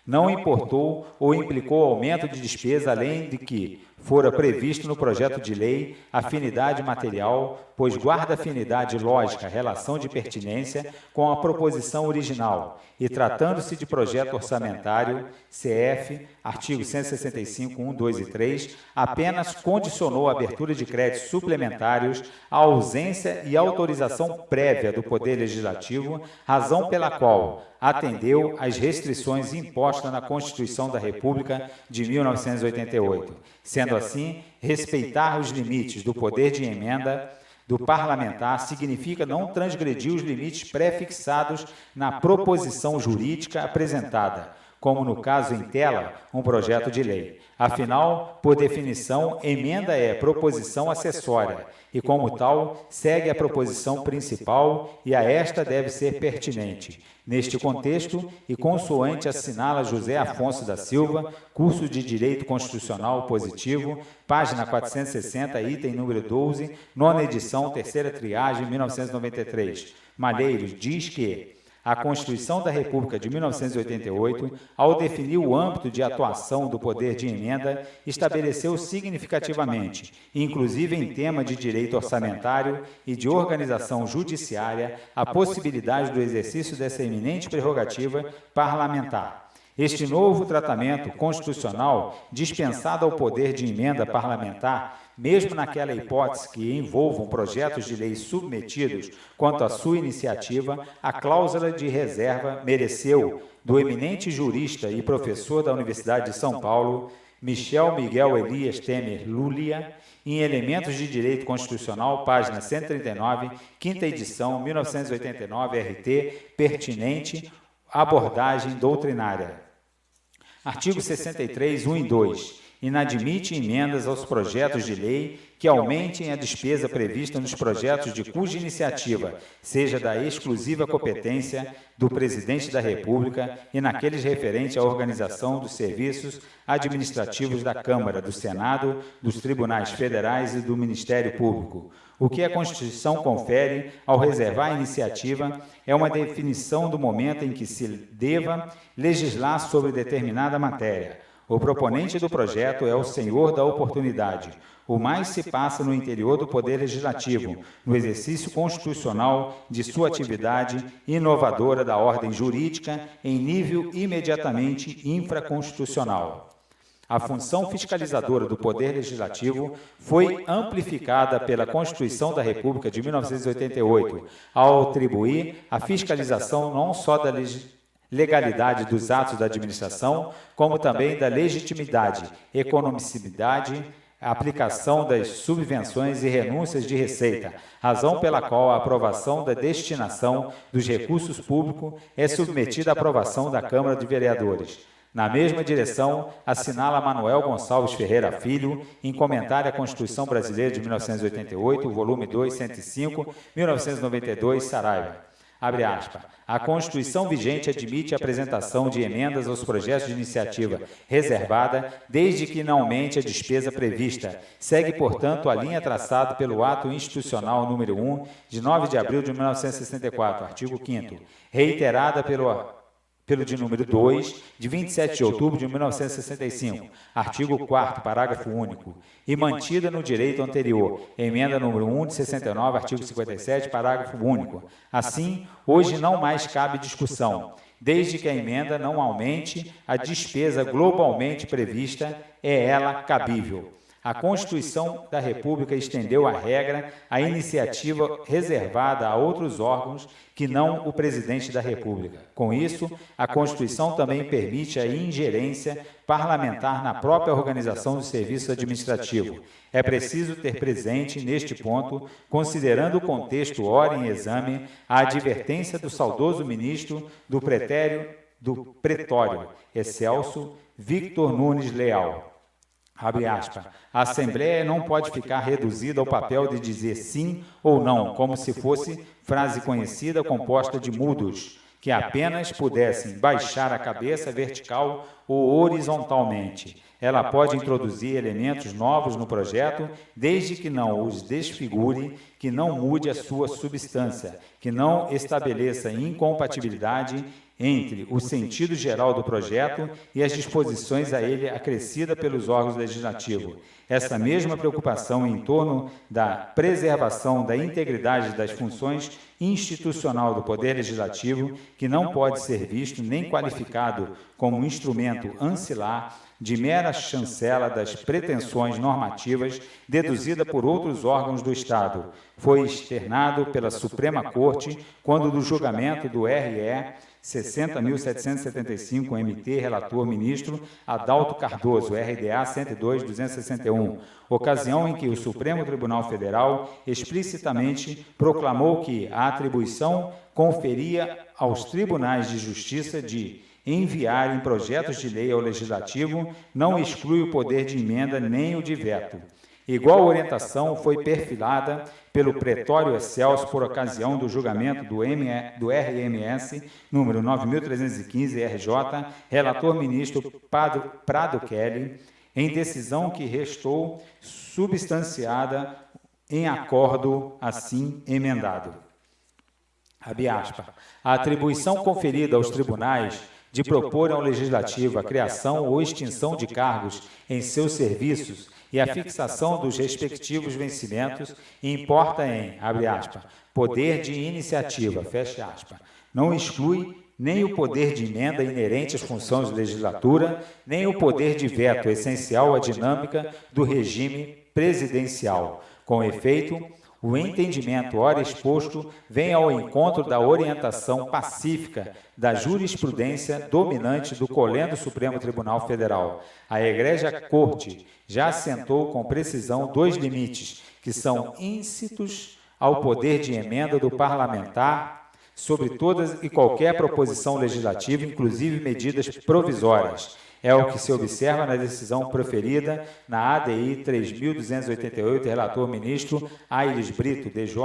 não importou ou implicou aumento de despesa, além de que fora previsto no projeto de lei afinidade material, pois guarda afinidade lógica, relação de pertinência com a proposição original, e tratando-se de projeto orçamentário, CF, artigo 165, 1, 2 e 3, apenas condicionou a abertura de créditos suplementários à ausência e autorização prévia do Poder Legislativo, razão pela qual atendeu às restrições impostas na Constituição da República de 1988. Sendo assim, respeitar os limites do poder de emenda do parlamentar significa não transgredir os limites pré-fixados na proposição jurídica apresentada, como no caso em tela, um projeto de lei. Afinal, por definição, emenda é proposição acessória e, como tal, segue a proposição principal e a esta deve ser pertinente. Neste contexto, e consoante assinala José Afonso da Silva, curso de Direito Constitucional Positivo, página 460, item número 12, nona edição, terceira triagem, 1993. Malheiros diz que a Constituição da República de 1988, ao definir o âmbito de atuação do poder de emenda, estabeleceu significativamente, inclusive em tema de direito orçamentário e de organização judiciária, a possibilidade do exercício dessa eminente prerrogativa parlamentar. Este novo tratamento constitucional, dispensado ao poder de emenda parlamentar, mesmo naquela hipótese que envolvam projetos de lei submetidos quanto à sua iniciativa, a cláusula de reserva mereceu, do eminente jurista e professor da Universidade de São Paulo, Michel Miguel Elias Temer Lulia, em Elementos de Direito Constitucional, página 139, quinta edição, 1989, RT, pertinente, abordagem doutrinária. Artigo 63, 1 e 2. inadmite emendas aos projetos de lei que aumentem a despesa prevista nos projetos de cuja iniciativa seja da exclusiva competência do Presidente da República e naqueles referentes à organização dos serviços administrativos da Câmara, do Senado, dos Tribunais Federais e do Ministério Público. O que a Constituição confere ao reservar a iniciativa é uma definição do momento em que se deva legislar sobre determinada matéria. O proponente do projeto é o senhor da oportunidade. O mais se passa no interior do Poder Legislativo, no exercício constitucional de sua atividade inovadora da ordem jurídica em nível imediatamente infraconstitucional. A função fiscalizadora do Poder Legislativo foi amplificada pela Constituição da República de 1988, ao atribuir a fiscalização não só da legalidade dos atos da administração, como também da legitimidade, economicidade, aplicação das subvenções e renúncias de receita, razão pela qual a aprovação da destinação dos recursos públicos é submetida à aprovação da Câmara de Vereadores. Na mesma direção, assinala Manuel Gonçalves Ferreira Filho, em Comentário à Constituição Brasileira de 1988, volume 2, 105, 1992, Saraiva. Abre aspas. A Constituição vigente admite a apresentação de emendas aos projetos de iniciativa reservada, desde que não aumente a despesa prevista. Segue, portanto, a linha traçada pelo Ato Institucional número 1, de 9 de abril de 1964, artigo 5º, reiterada pelo de número 2, de 27 de outubro de 1965, artigo 4º, parágrafo único, e mantida no direito anterior, emenda número 1 de 69, artigo 57, parágrafo único. Assim, hoje não mais cabe discussão, desde que a emenda não aumente a despesa globalmente prevista, é ela cabível. A Constituição da República estendeu a regra à iniciativa reservada a outros órgãos que não o Presidente da República. Com isso, a Constituição também permite a ingerência parlamentar na própria organização do serviço administrativo. É preciso ter presente, neste ponto, considerando o contexto ora em exame, a advertência do saudoso ministro do Pretório, Excelso Victor Nunes Leal. Abre aspas. A Assembleia não pode ficar reduzida ao papel de dizer sim ou não, como se fosse frase conhecida composta de mudos, que apenas pudessem baixar a cabeça vertical ou horizontalmente. Ela pode introduzir elementos novos no projeto, desde que não os desfigure, que não mude a sua substância, que não estabeleça incompatibilidade entre o sentido geral do projeto e as disposições a ele acrescidas pelos órgãos legislativos. Essa mesma preocupação em torno da preservação da integridade das funções institucional do Poder Legislativo, que não pode ser visto nem qualificado como instrumento ancilar de mera chancela das pretensões normativas deduzida por outros órgãos do Estado, foi externado pela Suprema Corte quando do julgamento do RE 60.775 MT, relator ministro Adalto Cardoso, RDA 102.261, ocasião em que o Supremo Tribunal Federal explicitamente proclamou que a atribuição conferia aos tribunais de justiça de enviarem projetos de lei ao Legislativo não exclui o poder de emenda nem o de veto. Igual orientação foi perfilada pelo Pretório Excelso por ocasião do julgamento do RMS, número 9.315 RJ, relator ministro Prado Kelly, em decisão que restou substanciada em acordo assim emendado. Abre aspas. A atribuição conferida aos tribunais de propor ao Legislativo a criação ou extinção de cargos em seus serviços e a fixação dos respectivos vencimentos importa em, abre aspas, poder de iniciativa, fecha aspas, não exclui nem o poder de emenda inerente às funções de legislatura, nem o poder de veto essencial à dinâmica do regime presidencial. Com efeito, o entendimento ora exposto vem ao encontro da orientação pacífica da jurisprudência dominante do Colégio Supremo Tribunal Federal. A Egrégia Corte já assentou com precisão dois limites, que são íncitos ao poder de emenda do parlamentar sobre todas e qualquer proposição legislativa, inclusive medidas provisórias. é o que se observa na decisão proferida na ADI 3.288, relator ministro Aires Brito, DJ,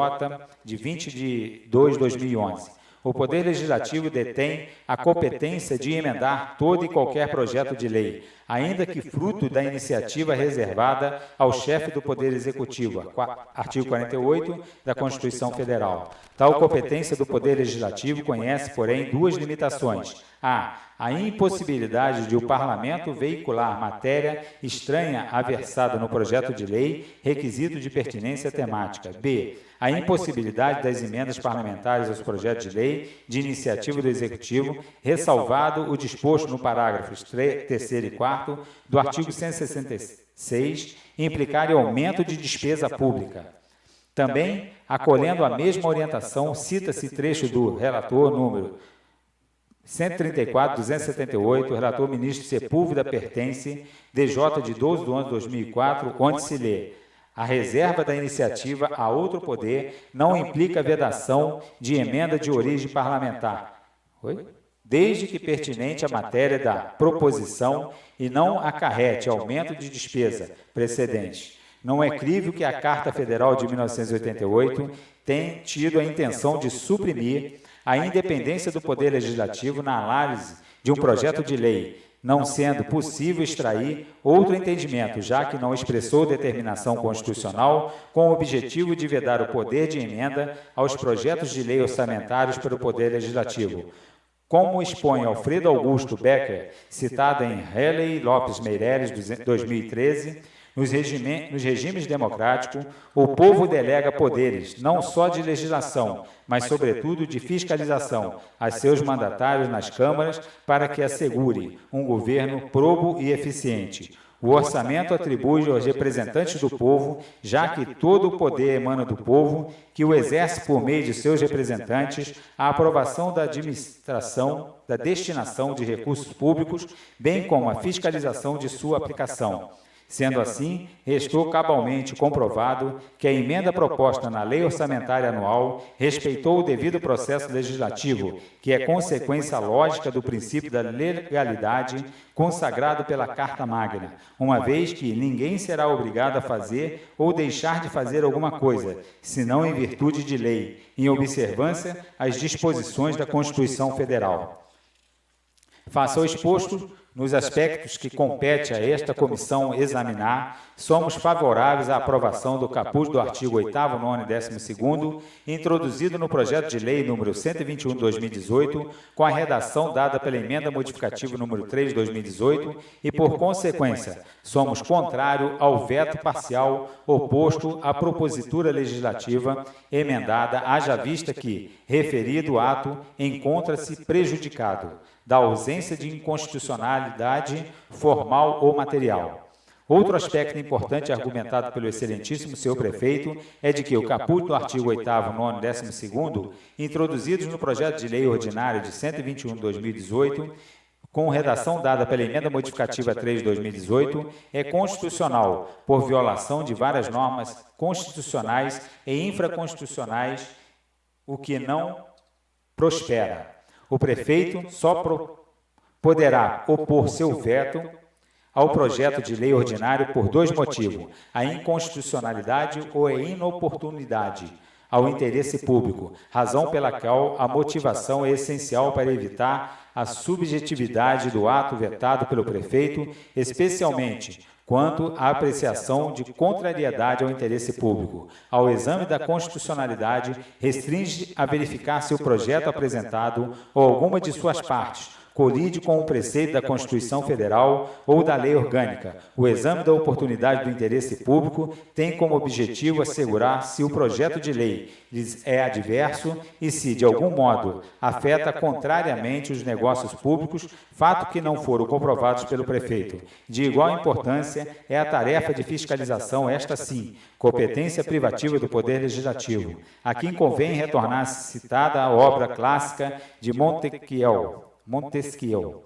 de 20/2/2011. O Poder Legislativo detém a competência de emendar todo e qualquer projeto de lei, ainda que fruto da iniciativa reservada ao chefe do Poder Executivo, artigo 48 da Constituição Federal. Tal competência do Poder Legislativo conhece, porém, duas limitações. A impossibilidade de o Parlamento veicular matéria estranha à versada no projeto de lei, requisito de pertinência temática. B. A impossibilidade das emendas parlamentares aos projetos de lei de iniciativa do Executivo, ressalvado o disposto no parágrafos 3º e 4º do artigo 166, implicarem aumento de despesa pública. Também, acolhendo a mesma orientação, cita-se trecho do relator número 134/278, relator ministro Sepúlveda Pertence, DJ de 12/11/2004, onde se lê: a reserva da iniciativa a outro poder não implica vedação de emenda de origem parlamentar, desde que pertinente à matéria da proposição e não acarrete aumento de despesa precedente. Não é crível que a Carta Federal de 1988 tenha tido a intenção de suprimir a independência do Poder Legislativo na análise de um projeto de lei, não sendo possível extrair outro entendimento, já que não expressou determinação constitucional com o objetivo de vedar o poder de emenda aos projetos de lei orçamentários pelo Poder Legislativo. Como expõe Alfredo Augusto Becker, citado em Helley Lopes Meireles, 2013, nos regimes democráticos, o povo delega poderes, não só de legislação, mas, sobretudo, de fiscalização, a seus mandatários nas câmaras para que assegure um governo probo e eficiente. O orçamento atribui aos representantes do povo, já que todo o poder emana do povo, que o exerce por meio de seus representantes, a aprovação da administração, da destinação de recursos públicos, bem como a fiscalização de sua aplicação. Sendo assim, restou cabalmente comprovado que a emenda proposta na Lei Orçamentária Anual respeitou o devido processo legislativo, que é consequência lógica do princípio da legalidade consagrado pela Carta Magna, uma vez que ninguém será obrigado a fazer ou deixar de fazer alguma coisa, senão em virtude de lei, em observância às disposições da Constituição Federal. Face ao exposto, nos aspectos que compete a esta comissão examinar, somos favoráveis à aprovação do caput do artigo 8º, 9º e 12º, introduzido no projeto de lei número 121/2018, com a redação dada pela emenda modificativa número 3/2018, e, por consequência, somos contrários ao veto parcial oposto à propositura legislativa emendada, haja vista que, referido ato, encontra-se prejudicado da ausência de inconstitucionalidade formal ou material. Outro aspecto importante argumentado pelo excelentíssimo senhor prefeito é de que o caput do artigo 8º, 9º e 12º, introduzidos no projeto de lei ordinário de 121/2018, com redação dada pela emenda modificativa 3/2018, é constitucional por violação de várias normas constitucionais e infraconstitucionais, o que não prospera. O prefeito só poderá opor seu veto ao projeto de lei ordinário por dois motivos: a inconstitucionalidade ou a inoportunidade ao interesse público, razão pela qual a motivação é essencial para evitar a subjetividade do ato vetado pelo prefeito, especialmente quanto à apreciação de contrariedade ao interesse público. Ao exame da constitucionalidade, restringe a verificar se o projeto apresentado ou alguma de suas partes colide com o preceito da Constituição Federal ou da Lei Orgânica. O exame da oportunidade do interesse público tem como objetivo assegurar se o projeto de lei lhes é adverso e se, de algum modo, afeta contrariamente os negócios públicos, fato que não foram comprovados pelo prefeito. De igual importância é a tarefa de fiscalização, esta sim, competência privativa do Poder Legislativo. A quem convém retornar citada a obra clássica de Montesquieu,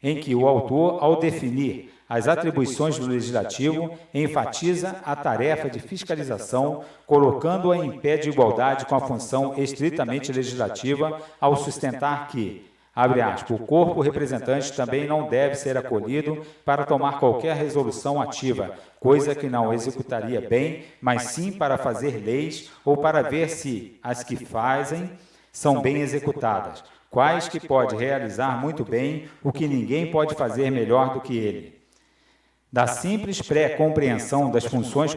em que o autor, ao definir as atribuições do Legislativo, enfatiza a tarefa de fiscalização, colocando-a em pé de igualdade com a função estritamente legislativa, ao sustentar que abre aspas, o corpo representante também não deve ser acolhido para tomar qualquer resolução ativa, coisa que não executaria bem, mas sim para fazer leis ou para ver se as que fazem são bem executadas, quais que pode realizar muito bem o que ninguém pode fazer melhor do que ele. Da simples pré-compreensão das funções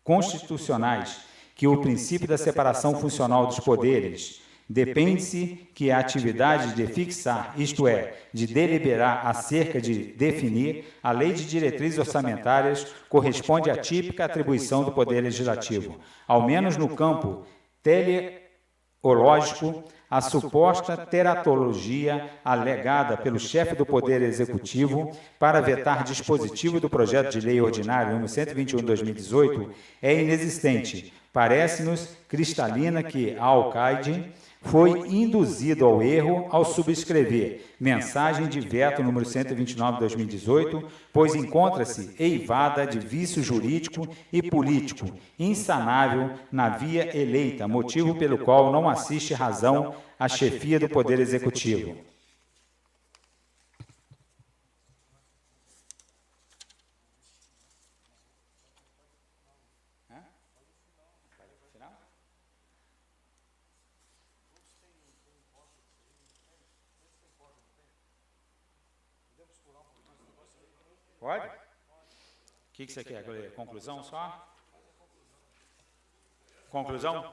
constitucionais que o princípio da separação funcional dos poderes depende-se que a atividade de fixar, isto é, de deliberar acerca de definir a lei de diretrizes orçamentárias corresponde à típica atribuição do Poder Legislativo, ao menos no campo teleológico. A suposta teratologia alegada pelo chefe do Poder Executivo para vetar dispositivo do projeto de lei ordinário número 121 de 2018 é inexistente. Parece-nos cristalina que a Alcaide foi induzido ao erro ao subscrever mensagem de veto número 129 de 2018, pois encontra-se eivada de vício jurídico e político insanável na via eleita, motivo pelo qual não assiste razão à chefia do Poder Executivo. Pode? O que você quer? Conclusão só? Conclusão?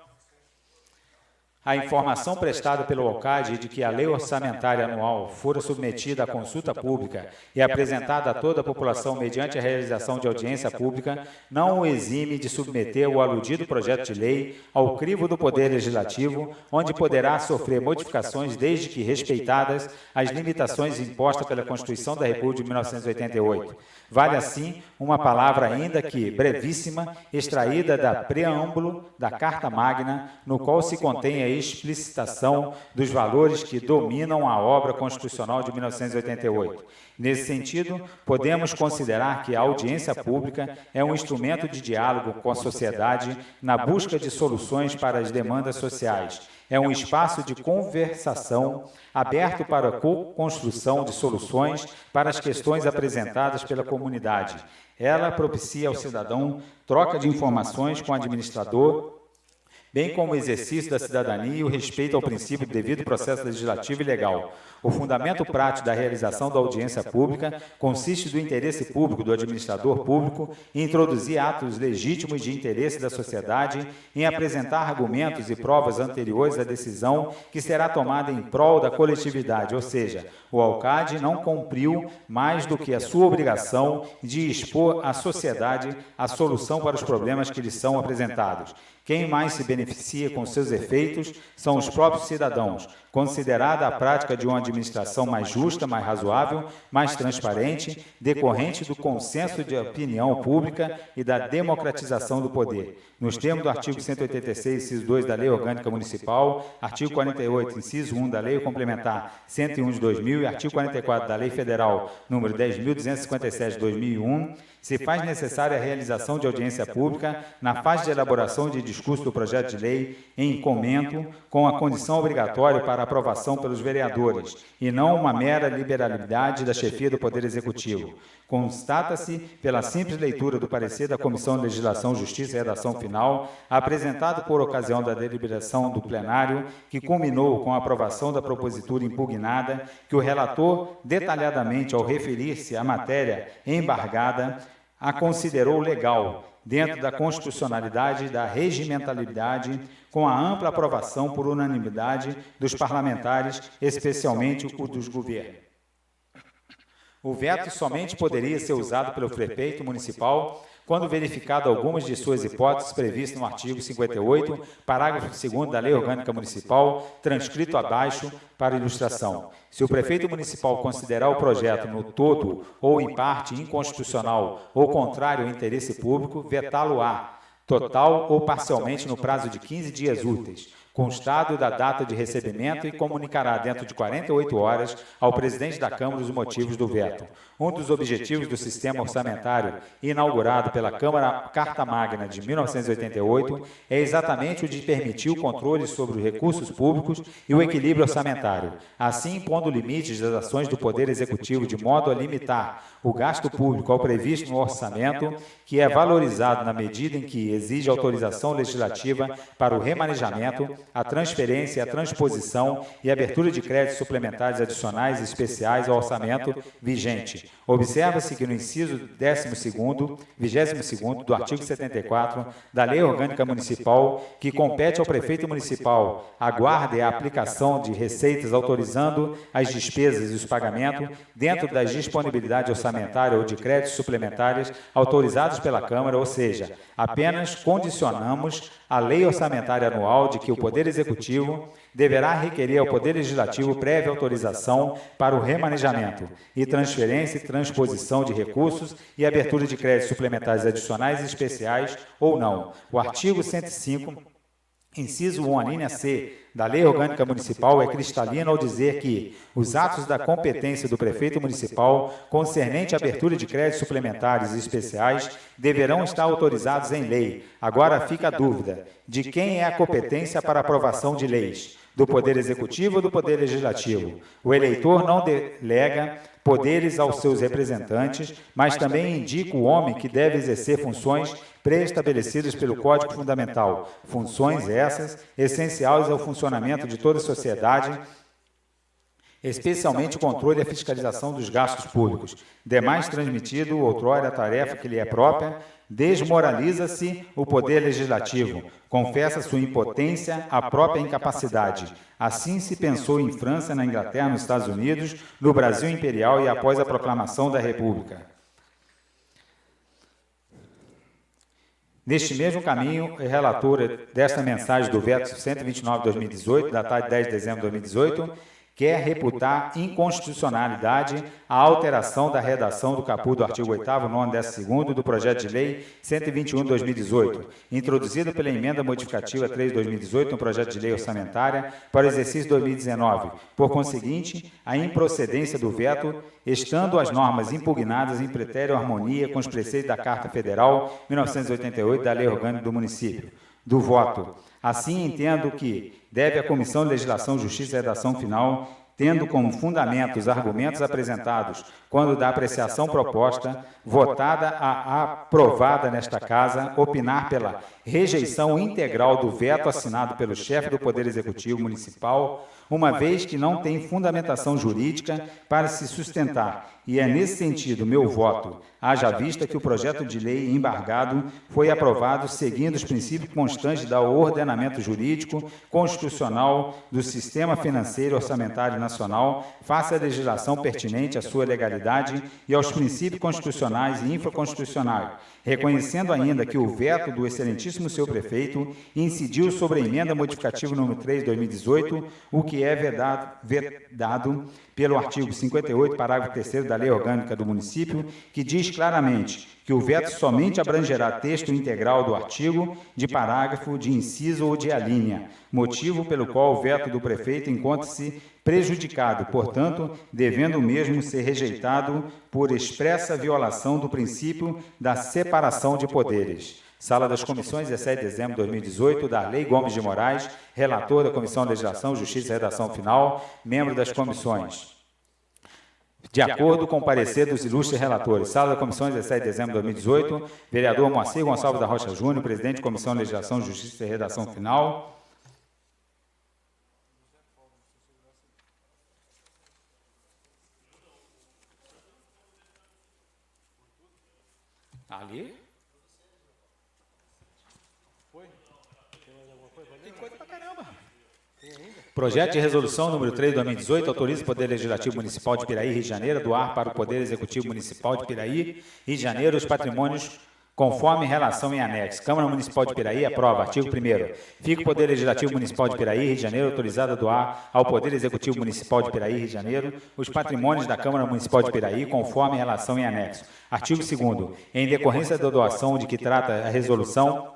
A informação prestada pelo Alcaide de que a lei orçamentária anual fora submetida à consulta pública e apresentada a toda a população mediante a realização de audiência pública não o exime de submeter o aludido projeto de lei ao crivo do Poder Legislativo, onde poderá sofrer modificações desde que respeitadas as limitações impostas pela Constituição da República de 1988. Vale assim uma palavra ainda que brevíssima, extraída da preâmbulo da Carta Magna, no qual se contém a explicitação dos valores que dominam a obra constitucional de 1988. Nesse sentido, podemos considerar que a audiência pública é um instrumento de diálogo com a sociedade na busca de soluções para as demandas sociais. É um espaço de conversação aberto para a co-construção de soluções para as questões apresentadas pela comunidade. Ela propicia ao cidadão troca de informações com o administrador, bem como o exercício da cidadania e o respeito ao princípio do devido processo legislativo e legal. O fundamento prático da realização da audiência pública consiste do interesse público do administrador público em introduzir atos legítimos de interesse da sociedade, em apresentar argumentos e provas anteriores à decisão que será tomada em prol da coletividade, ou seja, o Alcaide não cumpriu mais do que a sua obrigação de expor à sociedade a solução para os problemas que lhes são apresentados. Quem mais se beneficia com seus efeitos são os próprios cidadãos, considerada a prática de uma administração mais justa, mais razoável, mais transparente, decorrente do consenso de opinião pública e da democratização do poder. Nos termos do artigo 186, inciso 2 da Lei Orgânica Municipal, artigo 48, inciso 1 da Lei Complementar 101 de 2000 e artigo 44 da Lei Federal número 10.257 de 2001, se faz necessária a realização de audiência pública na fase de elaboração de discurso do projeto de lei em comento, com a condição obrigatória para aprovação pelos vereadores, e não uma mera liberalidade da chefia do Poder Executivo. Constata-se, pela simples leitura do parecer da Comissão de Legislação, Justiça e Redação Final, apresentado por ocasião da deliberação do plenário, que culminou com a aprovação da propositura impugnada, que o relator, detalhadamente ao referir-se à matéria embargada, a considerou legal, dentro da constitucionalidade e da regimentalidade, com a ampla aprovação por unanimidade dos parlamentares, especialmente o dos governos. O veto somente poderia ser usado pelo prefeito municipal quando verificado algumas de suas hipóteses previstas no artigo 58, parágrafo 2º da Lei Orgânica Municipal, transcrito abaixo para ilustração. Se o prefeito municipal considerar o projeto no todo ou em parte inconstitucional ou contrário ao interesse público, vetá-lo-á, total ou parcialmente no prazo de 15 dias úteis. constado da data de recebimento e comunicará dentro de 48 horas ao presidente da Câmara os motivos do veto. Um dos objetivos do sistema orçamentário inaugurado pela Câmara Carta Magna de 1988 é exatamente o de permitir o controle sobre os recursos públicos e o equilíbrio orçamentário, assim impondo limites das ações do Poder Executivo de modo a limitar o gasto público ao previsto no orçamento, que é valorizado na medida em que exige autorização legislativa para o remanejamento, a transferência, a transposição e abertura de créditos suplementares adicionais e especiais ao orçamento vigente. Observa-se que no inciso 22º do artigo 74 da Lei Orgânica Municipal, que compete ao prefeito municipal a guarda e a aplicação de receitas autorizando as despesas e os pagamentos dentro das disponibilidades orçamentárias ou de créditos suplementares autorizados pela Câmara, ou seja, apenas condicionamos a lei orçamentária anual de que o Poder Executivo deverá requerer ao Poder Legislativo prévia autorização para o remanejamento e transferência e transposição de recursos e abertura de créditos suplementares adicionais e especiais ou não. O artigo 105, inciso 1, a linha C, da Lei Orgânica Municipal é cristalino ao dizer que os atos da competência do prefeito municipal concernente à abertura de créditos suplementares e especiais deverão estar autorizados em lei. Agora fica a dúvida de quem é a competência para aprovação de leis, do Poder Executivo ou do Poder Legislativo. O eleitor não delega poderes aos seus representantes, mas também indica o homem que deve exercer funções pré-estabelecidas pelo Código Fundamental, funções essas essenciais ao funcionamento de toda a sociedade, especialmente o controle e a fiscalização dos gastos públicos. Demais transmitido outrora a tarefa que lhe é própria, desmoraliza-se o Poder Legislativo, confessa sua impotência, a própria incapacidade. Assim se pensou em França, na Inglaterra, nos Estados Unidos, no Brasil Imperial e após a proclamação da República. Neste mesmo caminho, a relatora desta mensagem do veto 129/2018, datada de 10 de dezembro de 2018, quer reputar inconstitucionalidade a alteração da redação do caput do artigo 8º, 9º e 12º do projeto de lei 121/2018, introduzido pela emenda modificativa 3 de 2018 no projeto de lei orçamentária para o exercício 2019. Por conseguinte, a improcedência do veto, estando as normas impugnadas em pretério harmonia com os preceitos da Carta Federal 1988 da Lei Orgânica do Município. Do voto. Assim, entendo que deve a Comissão de Legislação, Justiça e Redação Final, tendo como fundamento os argumentos apresentados quando da apreciação proposta, votada a aprovada nesta Casa, opinar pela rejeição integral do veto assinado pelo chefe do Poder Executivo Municipal, uma vez que não tem fundamentação jurídica para se sustentar. E é nesse sentido meu voto, haja vista que o projeto de lei embargado foi aprovado seguindo os princípios constantes do ordenamento jurídico constitucional do sistema financeiro orçamentário nacional, face à legislação pertinente à sua legalidade e aos princípios constitucionais e infraconstitucionais, reconhecendo ainda que o veto do excelentíssimo senhor prefeito incidiu sobre a emenda modificativa número 3 de 2018, o que é vedado pelo artigo 58, parágrafo 3º da Lei Orgânica do Município, que diz claramente que o veto somente abrangerá texto integral do artigo, de parágrafo, de inciso ou de alínea, motivo pelo qual o veto do prefeito encontra-se prejudicado, portanto, devendo o mesmo ser rejeitado por expressa violação do princípio da separação de poderes. Sala das Comissões, 17 de dezembro de 2018, da Lei Gomes de Moraes, relator da Comissão de Legislação, Justiça e Redação Final, membro das comissões. De acordo com o parecer dos ilustres relatores, Sala das Comissões, 17 de dezembro de 2018, vereador Moacir Gonçalves da Rocha Júnior, presidente da Comissão de Legislação, Justiça e Redação Final. Ali? Projeto de Resolução número 3 de 2018 autoriza o Poder Legislativo Municipal de Piraí, Rio de Janeiro, a doar para o Poder Executivo Municipal de Piraí, Rio de Janeiro, os patrimônios conforme relação em anexo. Câmara Municipal de Piraí aprova. Artigo 1º. Fica o Poder Legislativo Municipal de Piraí, Rio de Janeiro, autorizado a doar ao Poder Executivo Municipal de Piraí, Rio de Janeiro, os patrimônios da Câmara Municipal de Piraí, conforme relação em anexo. Artigo 2º. Em decorrência da doação de que trata a resolução,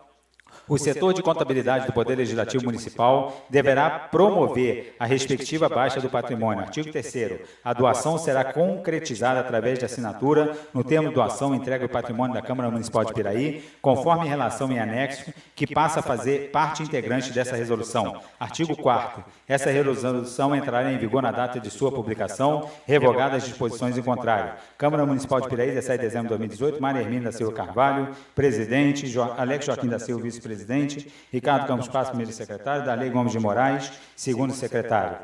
O setor de contabilidade do Poder Legislativo Municipal deverá promover a respectiva baixa do patrimônio. Artigo 3º. A doação será concretizada através de assinatura no termo doação entrega do patrimônio da Câmara Municipal de Piraí, conforme relação em anexo, que passa a fazer parte integrante dessa resolução. Artigo 4º. Essa resolução entrará em vigor na data de sua publicação, revogadas as disposições em contrário. Câmara Municipal de Piraí, 17 de dezembro de 2018, Maria Hermínia da Silva Carvalho, presidente, Alex Joaquim da Silva, vice-presidente, Ricardo Campos Passos, primeiro secretário, Darley Gomes de Moraes, segundo secretário.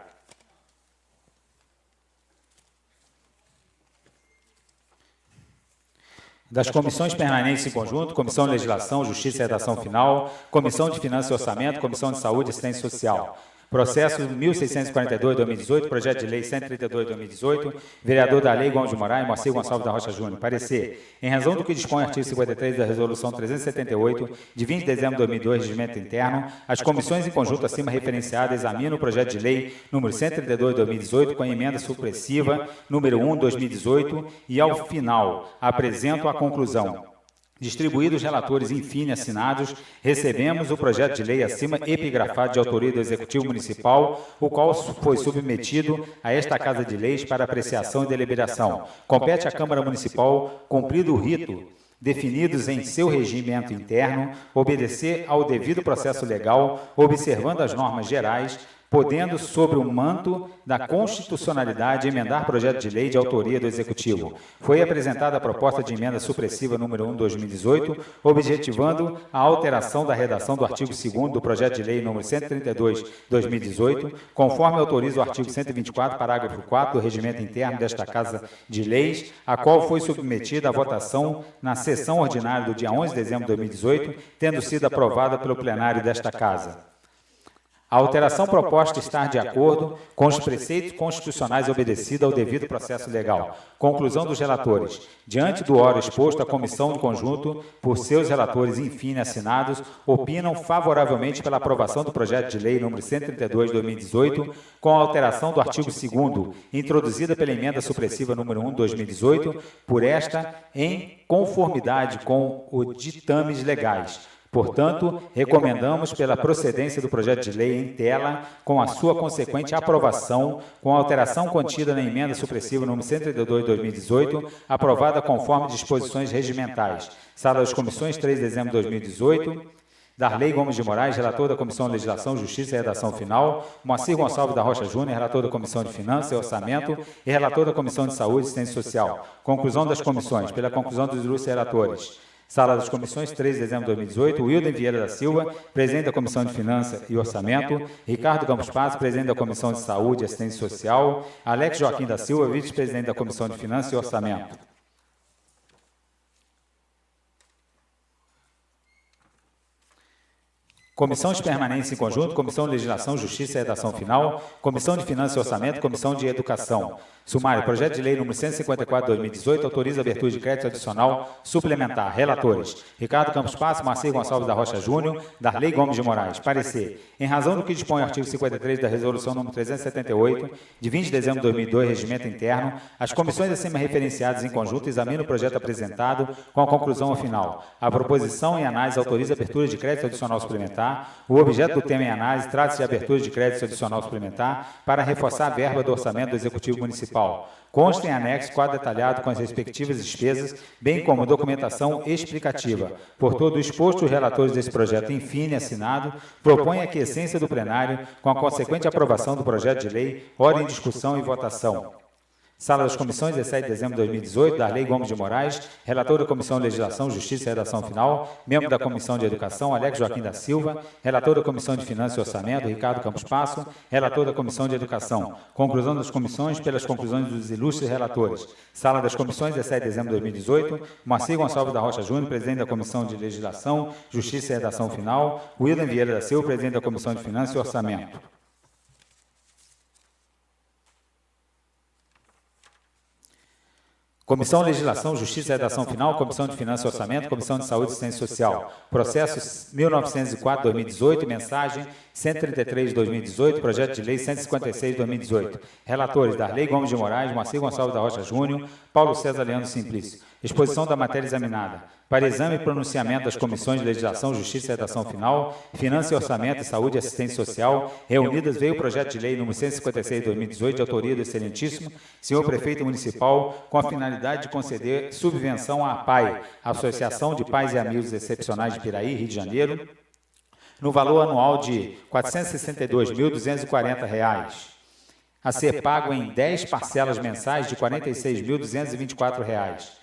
Das comissões permanentes em conjunto, Comissão de Legislação, Justiça e Redação Final, Comissão de Finanças e Orçamento, Comissão de Saúde e Assistência Social. Processo 1642-2018, Projeto de Lei 132-2018, vereador Darley Gomes de Moraes, Moacir Gonçalves da Rocha Júnior. Parecer. Em razão do que dispõe o artigo 53 da Resolução 378, de 20 de dezembro de 2002, Regimento Interno, as comissões em conjunto acima referenciadas examinam o Projeto de Lei número 132-2018, com a emenda supressiva número 1-2018, e, ao final, apresento a conclusão. Distribuídos os relatores, enfim, assinados, recebemos o projeto de lei acima epigrafado de autoria do Executivo Municipal, o qual foi submetido a esta Casa de Leis para apreciação e deliberação. Compete à Câmara Municipal, cumprido o rito definidos em seu regimento interno, obedecer ao devido processo legal, observando as normas gerais, podendo, sobre o manto da constitucionalidade, emendar projeto de lei de autoria do Executivo. Foi apresentada a proposta de emenda supressiva número 1/2018, objetivando a alteração da redação do artigo 2º do projeto de lei número 132/2018, conforme autoriza o artigo 124, parágrafo 4 do regimento interno desta Casa de Leis, a qual foi submetida à votação na sessão ordinária do dia 11 de dezembro de 2018, tendo sido aprovada pelo plenário desta Casa. A alteração proposta está de acordo com os preceitos constitucionais obedecida ao devido processo legal. Conclusão dos relatores. Diante do ora exposto, a comissão de conjunto, por seus relatores, enfim, assinados, opinam favoravelmente pela aprovação do projeto de lei número 132/2018, com a alteração do artigo 2º, introduzida pela emenda supressiva número 1/2018, por esta em conformidade com os ditames legais. Portanto, recomendamos pela procedência do projeto de lei em tela, com a sua consequente aprovação, com a alteração contida na emenda supressiva número 132/2018, aprovada conforme disposições regimentais. Sala das Comissões, 3 de dezembro de 2018. Darley Gomes de Moraes, relator da Comissão de Legislação, Justiça e Redação Final. Moacir Gonçalves da Rocha Júnior, relator da Comissão de Finanças e Orçamento e relator da Comissão de Saúde e Assistência Social. Conclusão das comissões. Pela conclusão dos ilustres relatores. Sala das Comissões, 3 de dezembro de 2018, Wilden Vieira da Silva, presidente da Comissão de Finanças e Orçamento, Ricardo Campos Passos, presidente da Comissão de Saúde e Assistência Social, Alex Joaquim da Silva, vice-presidente da Comissão de Finanças e Orçamento. Comissões permanentes em conjunto, Comissão de Legislação, Justiça e Redação Final, Comissão de Finanças e Orçamento, Comissão de Educação. Sumário, projeto de lei número 154/2018, autoriza a abertura de crédito adicional suplementar. Relatores. Ricardo Campos Passos, Moacir Gonçalves da Rocha Júnior, Darley Gomes de Moraes. Parecer. Em razão do que dispõe o artigo 53 da Resolução número 378, de 20 de dezembro de 2002, Regimento Interno, as comissões acima referenciadas em conjunto examinam o projeto apresentado com a conclusão ao final. A proposição em análise autoriza a abertura de crédito adicional suplementar. O objeto do tema em análise trata-se de abertura de crédito adicional suplementar para reforçar a verba do orçamento do Executivo Municipal. Consta em anexo quadro detalhado com as respectivas despesas, bem como documentação explicativa. Por todo o exposto, os relatores desse projeto, enfim, assinado, propõem a aquiescência do plenário com a consequente aprovação do projeto de lei, ora em discussão e votação. Sala das Comissões, 17 de dezembro de 2018, Darley Gomes de Moraes, relator da Comissão de Legislação, Justiça e Redação Final, membro da Comissão de Educação, Alex Joaquim da Silva, relator da Comissão de Finanças e Orçamento, Ricardo Campos Passos, relator da Comissão de Educação. Conclusão das comissões pelas conclusões dos ilustres relatores. Sala das Comissões, 17 de dezembro de 2018, Moacir Gonçalves da Rocha Júnior, presidente da Comissão de Legislação, Justiça e Redação Final, Wilden Vieira da Silva, presidente da Comissão de Finanças e Orçamento. Comissão de Legislação, Justiça e Redação Final, Comissão de Finanças e Orçamento, Comissão de Saúde e Assistência Social. Processo 1904/2018, mensagem 133/2018, projeto de lei 156/2018. Relatores: Darley Gomes de Moraes, Moacir Gonçalves da Rocha Júnior, Paulo César Leandro Simplício. Exposição da matéria examinada. Para exame e pronunciamento das comissões de Legislação, Justiça e Redação Final, Finanças e Orçamento e Saúde e Assistência Social, reunidas veio o projeto de lei número 156 de 2018, de autoria do excelentíssimo senhor prefeito municipal, com a finalidade de conceder subvenção à APAI, Associação de Pais e Amigos Excepcionais de Piraí, Rio de Janeiro, no valor anual de R$ 462.240, a ser pago em 10 parcelas mensais de R$ 46.224.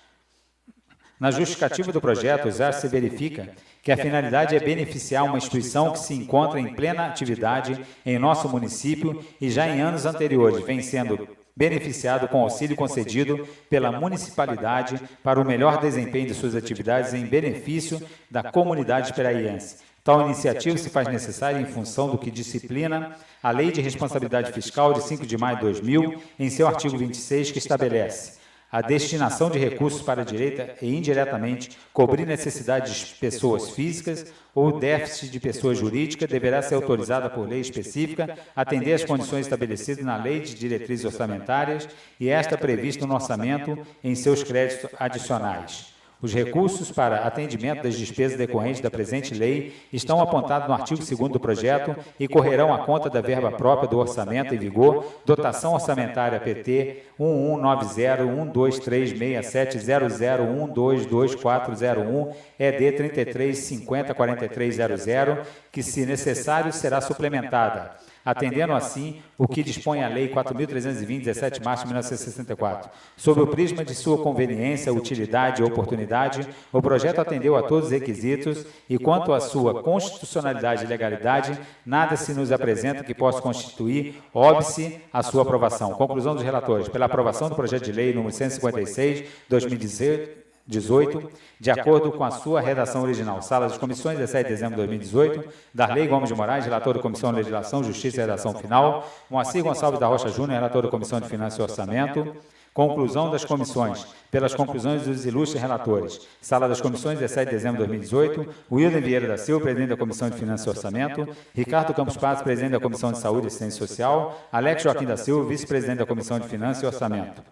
Na justificativa do projeto, já se verifica que a finalidade é beneficiar uma instituição que se encontra em plena atividade em nosso município e já em anos anteriores vem sendo beneficiado com auxílio concedido pela municipalidade para o melhor desempenho de suas atividades em benefício da comunidade piraiense. Tal iniciativa se faz necessária em função do que disciplina a Lei de Responsabilidade Fiscal de 5 de maio de 2000, em seu artigo 26, que estabelece a destinação de recursos para direta e indiretamente cobrir necessidades de pessoas físicas ou déficit de pessoa jurídica deverá ser autorizada por lei específica, atender às condições estabelecidas na Lei de Diretrizes Orçamentárias e esta prevista no orçamento em seus créditos adicionais. Os recursos para atendimento das despesas decorrentes da presente lei estão apontados no artigo 2º do projeto e correrão à conta da verba própria do orçamento em vigor, dotação orçamentária PT 1190-1236700122401 ED 33504300, que, se necessário, será suplementada, atendendo assim o que dispõe a Lei 4.320, 17 de março de 1964. Sob o prisma de sua conveniência, utilidade e oportunidade, o projeto atendeu a todos os requisitos e, quanto à sua constitucionalidade e legalidade, nada se nos apresenta que possa constituir óbice à sua aprovação. Conclusão dos relatores. Pela aprovação do projeto de lei número 156, 2018, de acordo com a sua redação original. Sala das Comissões, 17 de dezembro de 2018, Darley Gomes de Moraes, relator da Comissão de Legislação, Justiça e Redação Final, Moacir Gonçalves da Rocha Júnior, relator da Comissão de Finanças e Orçamento. Conclusão das comissões. Pelas conclusões dos ilustres relatores. Sala das Comissões, 17 de dezembro de 2018, Wilden Vieira da Silva, presidente da Comissão de Finanças e Orçamento, Ricardo Campos Passos, presidente da Comissão de Saúde e Assistência Social, Alex Joaquim da Silva, vice-presidente da Comissão de Finanças e Orçamento.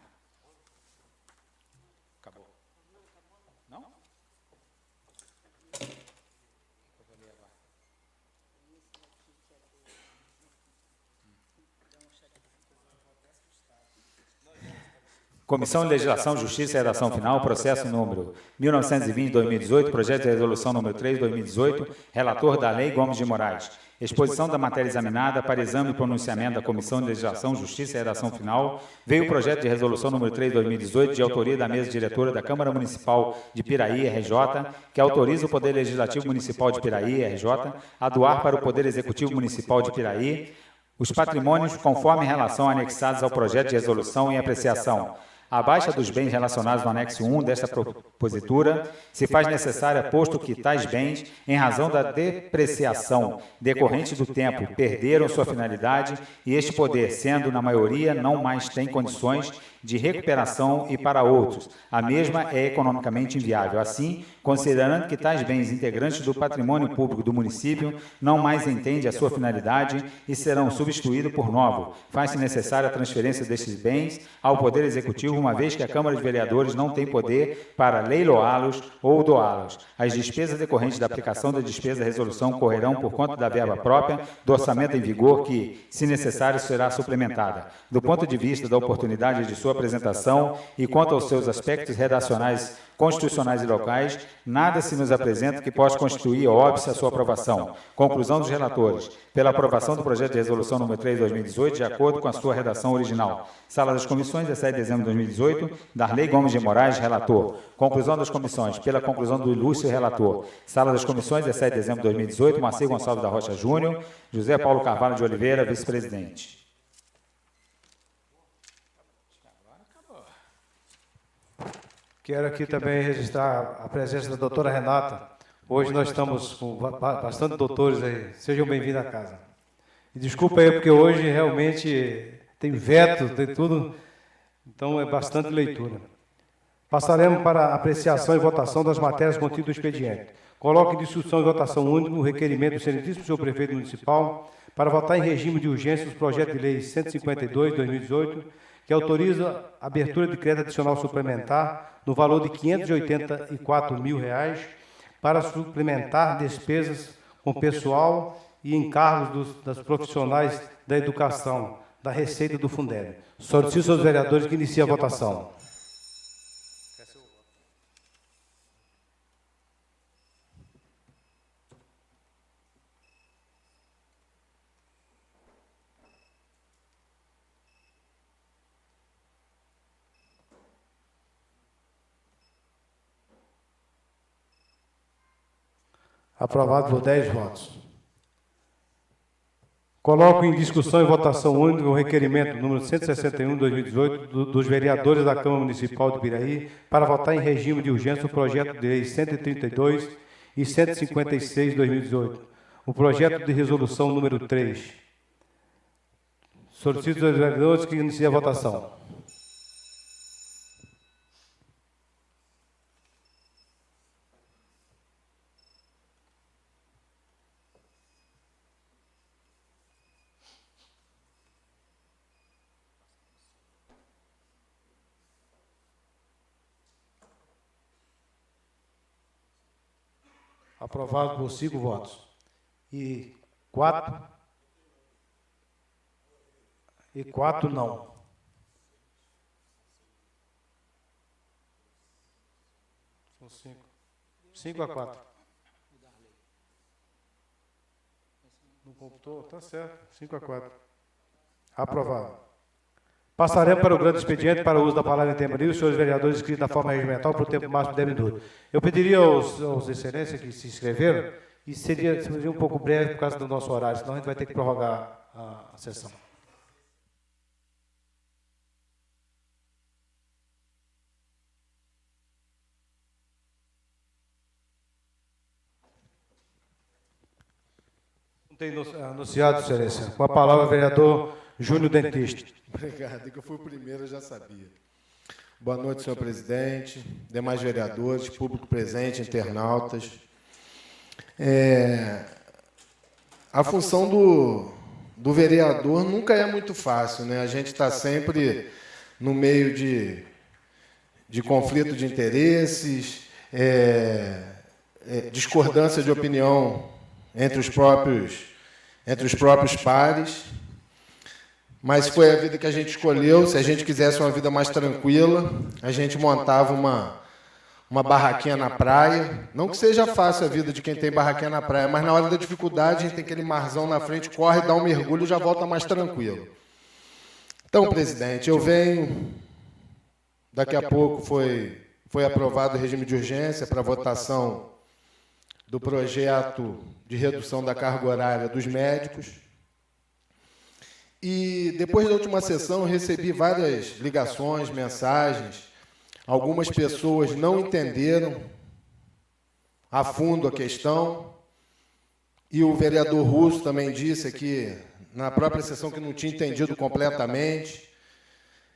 Comissão de Legislação, Justiça e Redação Final, processo número 1920-2018, projeto de resolução número 3-2018, relator da Lei Gomes de Moraes. Exposição da matéria examinada para exame e pronunciamento da Comissão de Legislação, Justiça e Redação Final, veio o projeto de resolução número 3-2018, de autoria da mesa diretora da Câmara Municipal de Piraí, RJ, que autoriza o Poder Legislativo Municipal de Piraí, RJ, a doar para o Poder Executivo Municipal de Piraí os patrimônios conforme relação anexados ao projeto de resolução em apreciação. A baixa dos bens relacionados no anexo 1 desta propositura se faz necessária, posto que tais bens, em razão da depreciação decorrente do tempo, perderam sua finalidade e este poder, sendo na maioria, não mais tem condições de recuperação e para outros, a mesma é economicamente inviável. Assim, considerando que tais bens integrantes do patrimônio público do município não mais entendem a sua finalidade e serão substituídos por novos, faz-se necessária a transferência destes bens ao Poder Executivo, uma vez que a Câmara de Vereadores não tem poder para leiloá-los ou doá-los. As despesas decorrentes da aplicação da despesa da resolução correrão por conta da verba própria do orçamento em vigor que, se necessário, será suplementada. Do ponto de vista da oportunidade de sua apresentação e quanto aos seus aspectos redacionais, constitucionais e locais, nada se nos apresenta que possa constituir óbice a sua aprovação. Conclusão dos relatores. Pela aprovação do projeto de resolução número 3 de 2018, de acordo com a sua redação original. Sala das Comissões, 17 de dezembro de 2018, Darley Gomes de Moraes, relator. Conclusão das comissões. Pela conclusão do ilustre relator. Sala das Comissões, 17 de dezembro de 2018, Moacir Gonçalves da Rocha Júnior, José Paulo Carvalho de Oliveira, vice-presidente. Quero aqui também registrar a presença da doutora Renata. Hoje nós estamos com bastante doutores aí. Sejam bem-vindos à casa. E desculpa aí, porque hoje realmente tem veto, tem tudo, então é bastante leitura. Passaremos para a apreciação e votação das matérias contidas no expediente. Coloque em discussão e votação única o requerimento do excelentíssimo senhor prefeito municipal para votar em regime de urgência os projetos de lei 152 de 2018, que autoriza a abertura de crédito adicional suplementar no valor de R$ 584 mil para suplementar despesas com pessoal e encargos das profissionais da educação, da Receita do Fundeb. Solicito aos vereadores que iniciem a votação. Aprovado por 10 votos. Coloco em discussão e votação única o requerimento número 161/2018 dos vereadores da Câmara Municipal de Piraí para votar em regime de urgência o projeto de lei 132 e 156/2018. O projeto de resolução número 3. Solicito aos vereadores que iniciem a votação. Aprovado por 5 votos. E 4 não. São 5. 5 a 4. Não computou? Está certo. 5 a 4. Aprovado. Passaremos para o grande expediente para o uso da palavra em tempo livre, os senhores vereadores inscritos da forma regimental por tempo máximo de 10 minutos. Eu pediria aos excelências que se inscreveram, e seria um pouco breve por causa do nosso horário, senão a gente vai ter que prorrogar a sessão. Não tem anunciado, excelência. Com a palavra, vereador Júnior Dentista. Obrigado, que eu fui o primeiro, eu já sabia. Boa noite, senhor presidente, demais vereadores, público presente, internautas. A função do vereador nunca é muito fácil, né? A gente está sempre no meio de conflito de interesses, discordância de opinião entre os próprios pares. Mas foi a vida que a gente escolheu. Se a gente quisesse uma vida mais tranquila, a gente montava uma barraquinha na praia. Não que seja fácil a vida de quem tem barraquinha na praia, mas na hora da dificuldade, a gente tem aquele marzão na frente, corre, dá um mergulho e já volta mais tranquilo. Então, presidente, eu venho... Daqui a pouco foi aprovado o regime de urgência para votação do projeto de redução da carga horária dos médicos. E depois da última sessão, eu recebi várias ligações, mensagens. Algumas pessoas não entenderam a fundo a questão. E o vereador Russo também disse aqui, na própria sessão, que não tinha entendido completamente.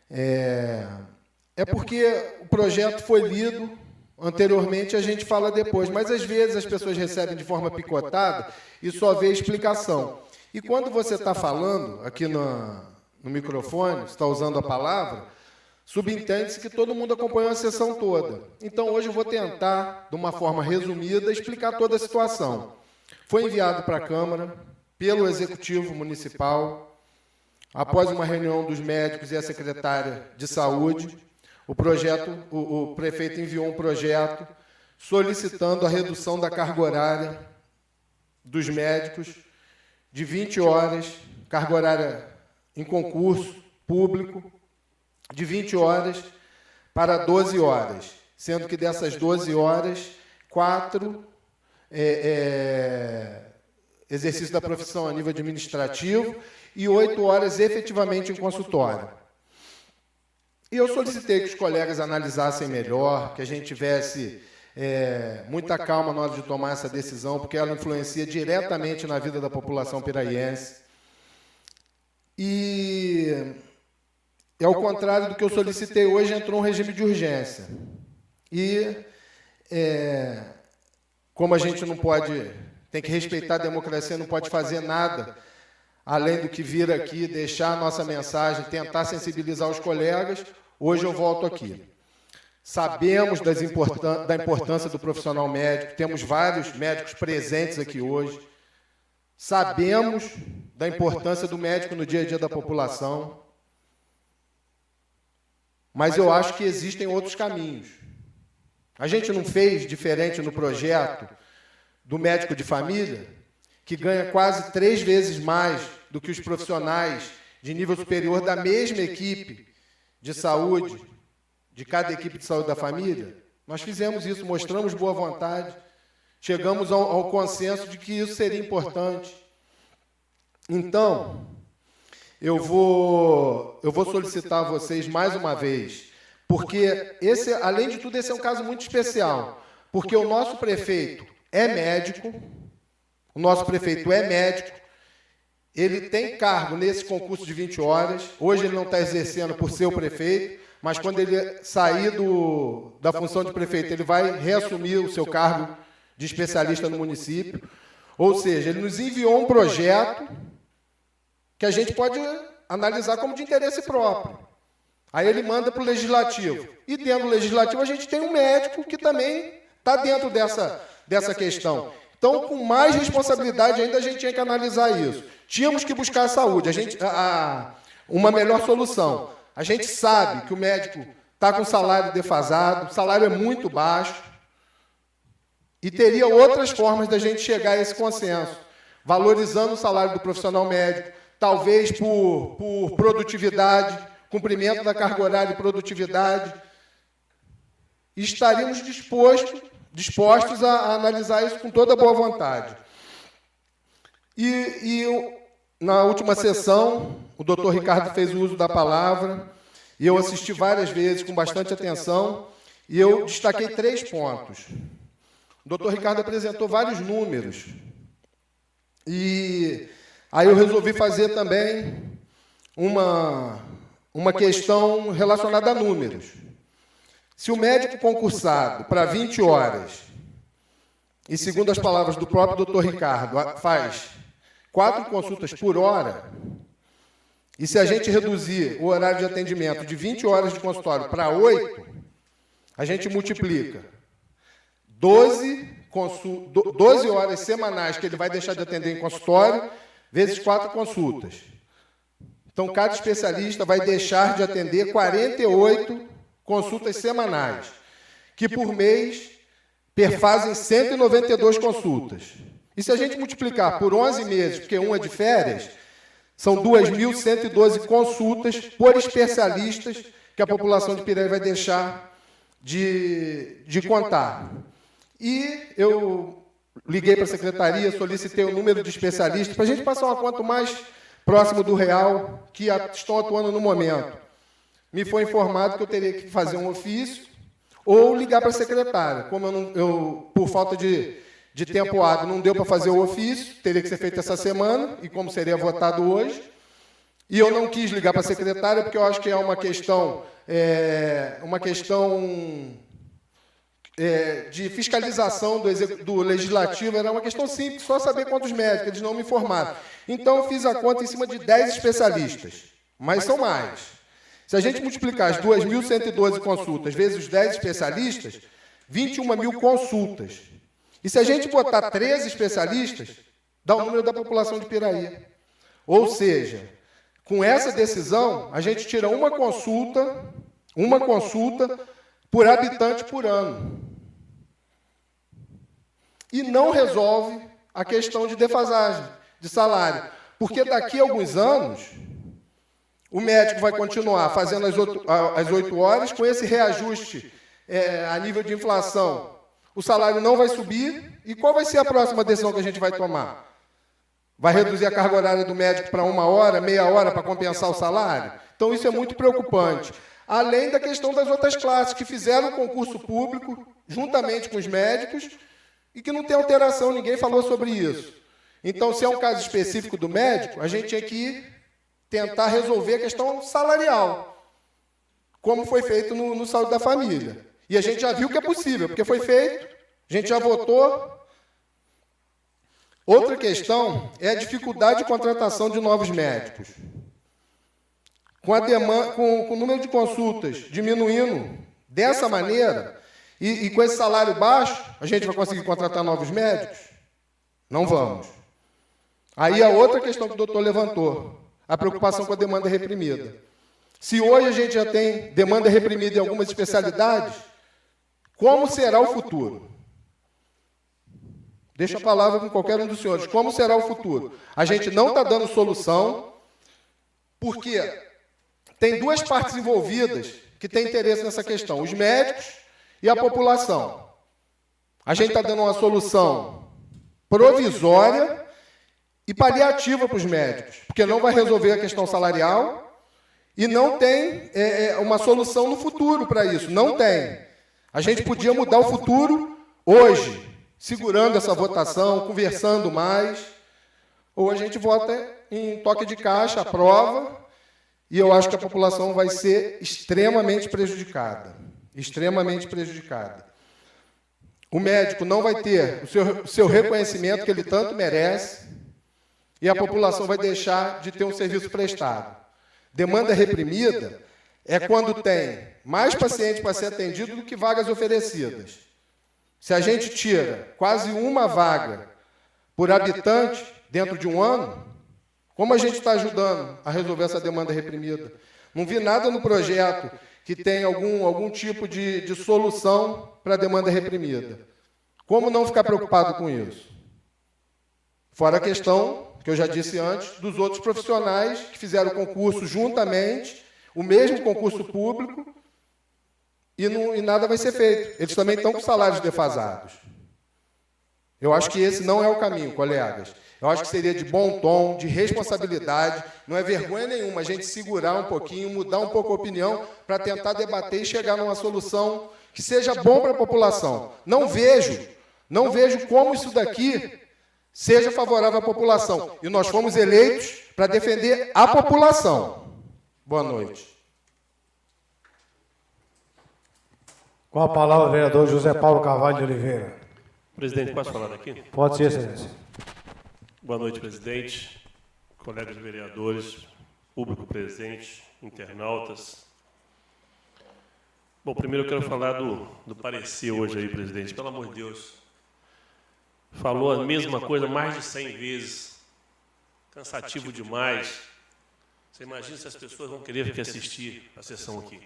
É porque o projeto foi lido anteriormente, a gente fala depois. Mas, às vezes, as pessoas recebem de forma picotada e só vê a explicação. E quando você está falando aqui no microfone, está usando a palavra, subentende-se que todo mundo acompanhou a sessão toda. Então, hoje eu vou tentar, de uma forma resumida, explicar toda a situação. Foi enviado para a Câmara, pelo Executivo Municipal, após uma reunião dos médicos e a secretária de Saúde, o prefeito enviou um projeto solicitando a redução da carga horária dos médicos de 20 horas, carga horária em concurso público, de 20 horas para 12 horas, sendo que dessas 12 horas, 4 exercício da profissão a nível administrativo e 8 horas efetivamente em consultório. E eu solicitei que os colegas analisassem melhor, que a gente tivesse muita calma na hora de tomar essa decisão, porque ela influencia diretamente na vida da população piraiense. E, ao contrário do que eu solicitei hoje, entrou um regime de urgência. E, como a gente não pode, tem que respeitar a democracia, não pode fazer nada além do que vir aqui, deixar a nossa mensagem, tentar sensibilizar os colegas, hoje eu volto aqui. Sabemos da importância do profissional médico, temos vários médicos presentes aqui hoje. Sabemos da importância do médico no dia a dia da população, mas eu acho que existem outros caminhos. A gente não fez diferente no projeto do médico de família, que ganha quase 3 vezes mais do que os profissionais de nível superior da mesma equipe de saúde, de cada equipe de saúde da família. Nós fizemos isso, mostramos boa vontade, chegamos ao consenso de que isso seria importante. Então, eu vou solicitar a vocês mais uma vez, porque esse, além de tudo, esse é um caso muito especial, porque o nosso prefeito é médico, ele tem cargo nesse concurso de 20 horas, hoje ele não está exercendo por ser o prefeito, mas quando ele sair da função de prefeito, ele vai reassumir o seu cargo de especialista no município. Ou seja, ele nos enviou um projeto que a gente pode analisar como de interesse próprio. Aí ele manda para o Legislativo. E dentro do Legislativo a gente tem um médico que também está dentro dessa questão. Então, com mais responsabilidade ainda, a gente tinha que analisar isso. Tínhamos que buscar a saúde, uma melhor solução. A gente sabe que o médico está com salário defasado, o salário é muito baixo, e teria outras formas da gente chegar a esse consenso, valorizando o salário do profissional médico, talvez por produtividade, cumprimento da carga horária e produtividade. E estaríamos dispostos a analisar isso com toda boa vontade. Na última sessão, o doutor Ricardo fez o uso da palavra, e eu assisti várias vezes com bastante atenção, e eu destaquei 3 pontos. O doutor Ricardo apresentou vários números, e aí eu resolvi fazer também uma questão relacionada a números. Se o médico concursado para 20 horas, e segundo as palavras do próprio doutor Ricardo, faz 4 consultas por hora, e se a gente reduzir o horário de atendimento de 20 horas de consultório para 8, a gente multiplica 12 horas semanais que ele vai deixar de atender em consultório, vezes 4 consultas. Então, cada especialista vai deixar de atender 48 consultas semanais, que por mês perfazem 192 consultas. E se a gente multiplicar por 11 meses, porque um é de férias, são 2.112 consultas por especialistas que a população de Piraí vai deixar de contar. E eu liguei para a secretaria, solicitei o número de especialistas, para a gente passar uma conta mais próximo do real que estão atuando no momento. Me foi informado que eu teria que fazer um ofício ou ligar para a secretária. Como eu por falta de tempo hábil, não deu para fazer o ofício, teria que ser feito essa semana, e como seria votado hoje. E eu não quis ligar para a secretária, porque eu acho que é uma questão de fiscalização do legislativo, era uma questão simples, só saber quantos médicos, eles não me informaram. Então, eu fiz a conta em cima de 10 especialistas, mas são mais. Se a gente multiplicar as 2.112 consultas vezes os 10 especialistas, 21.000 consultas. E se a gente botar 13 especialistas, dá o número da população de Piraí. Ou seja, com essa decisão, a gente tira uma consulta por habitante por ano. E não resolve a questão de defasagem de salário. Porque daqui a alguns anos, o médico vai continuar fazendo as 8 horas, com esse reajuste a nível de inflação. O salário não vai subir, e qual vai ser a próxima decisão que a gente vai tomar? Vai reduzir a carga horária do médico para 1 hora, meia hora, para compensar o salário? Então, isso é muito preocupante. Além da questão das outras classes, que fizeram concurso público, juntamente com os médicos, e que não tem alteração, ninguém falou sobre isso. Então, se é um caso específico do médico, a gente tinha que tentar resolver a questão salarial, como foi feito no Saúde da Família. E a gente já viu que é possível, porque foi feito, a gente já votou. Outra questão é a dificuldade de contratação de novos médicos. Com o número de consultas diminuindo dessa maneira, e com esse salário baixo, a gente vai conseguir contratar novos médicos? Não vamos. Aí a outra questão que o doutor levantou, a preocupação com a demanda reprimida. Se hoje a gente já tem demanda reprimida em algumas especialidades, como será o futuro? Deixa a palavra com qualquer um dos senhores. Como será o futuro? A gente não está dando solução, porque tem duas partes envolvidas que têm interesse nessa questão, os médicos e a população. A gente está dando uma solução provisória e paliativa para os médicos, porque não vai resolver a questão salarial e não tem uma solução no futuro para isso. Não tem. A gente podia mudar o futuro hoje, segurando essa votação, conversando mais, ou a gente vota em toque de caixa, aprova, e eu acho que a população vai ser extremamente prejudicada. Extremamente prejudicada. O médico não vai ter o seu reconhecimento que ele tanto merece, e a população vai deixar de ter um serviço prestado. Demanda reprimida é quando tem mais paciente para ser atendido do que vagas oferecidas. Se a gente tira quase uma vaga por habitante dentro de um ano, como a gente está ajudando a resolver essa demanda reprimida? Não vi nada no projeto que tem algum tipo de solução para a demanda reprimida. Como não ficar preocupado com isso? Fora a questão, que eu já disse antes, dos outros profissionais que fizeram o concurso juntamente, o mesmo concurso público, e nada vai ser feito. Eles também estão com salários defasados. Eu acho que esse não é o caminho, colegas. Eu acho que seria de bom tom, de responsabilidade, não é vergonha nenhuma a gente segurar um pouquinho, mudar um pouco a opinião para tentar debater e chegar numa solução que seja bom para a população. Não vejo como isso daqui seja favorável à população. E nós fomos eleitos para defender a população. Boa noite. Com a palavra o vereador José Paulo Carvalho de Oliveira. Presidente, posso falar daqui? Pode ser, excelência. Boa noite, presidente, colegas vereadores, público presente, internautas. Bom, primeiro eu quero falar do parecer hoje aí, presidente. Pelo amor de Deus. Falou a mesma coisa mais de 100 vezes. Cansativo demais. Você imagina se as pessoas vão querer vir assistir a sessão aqui.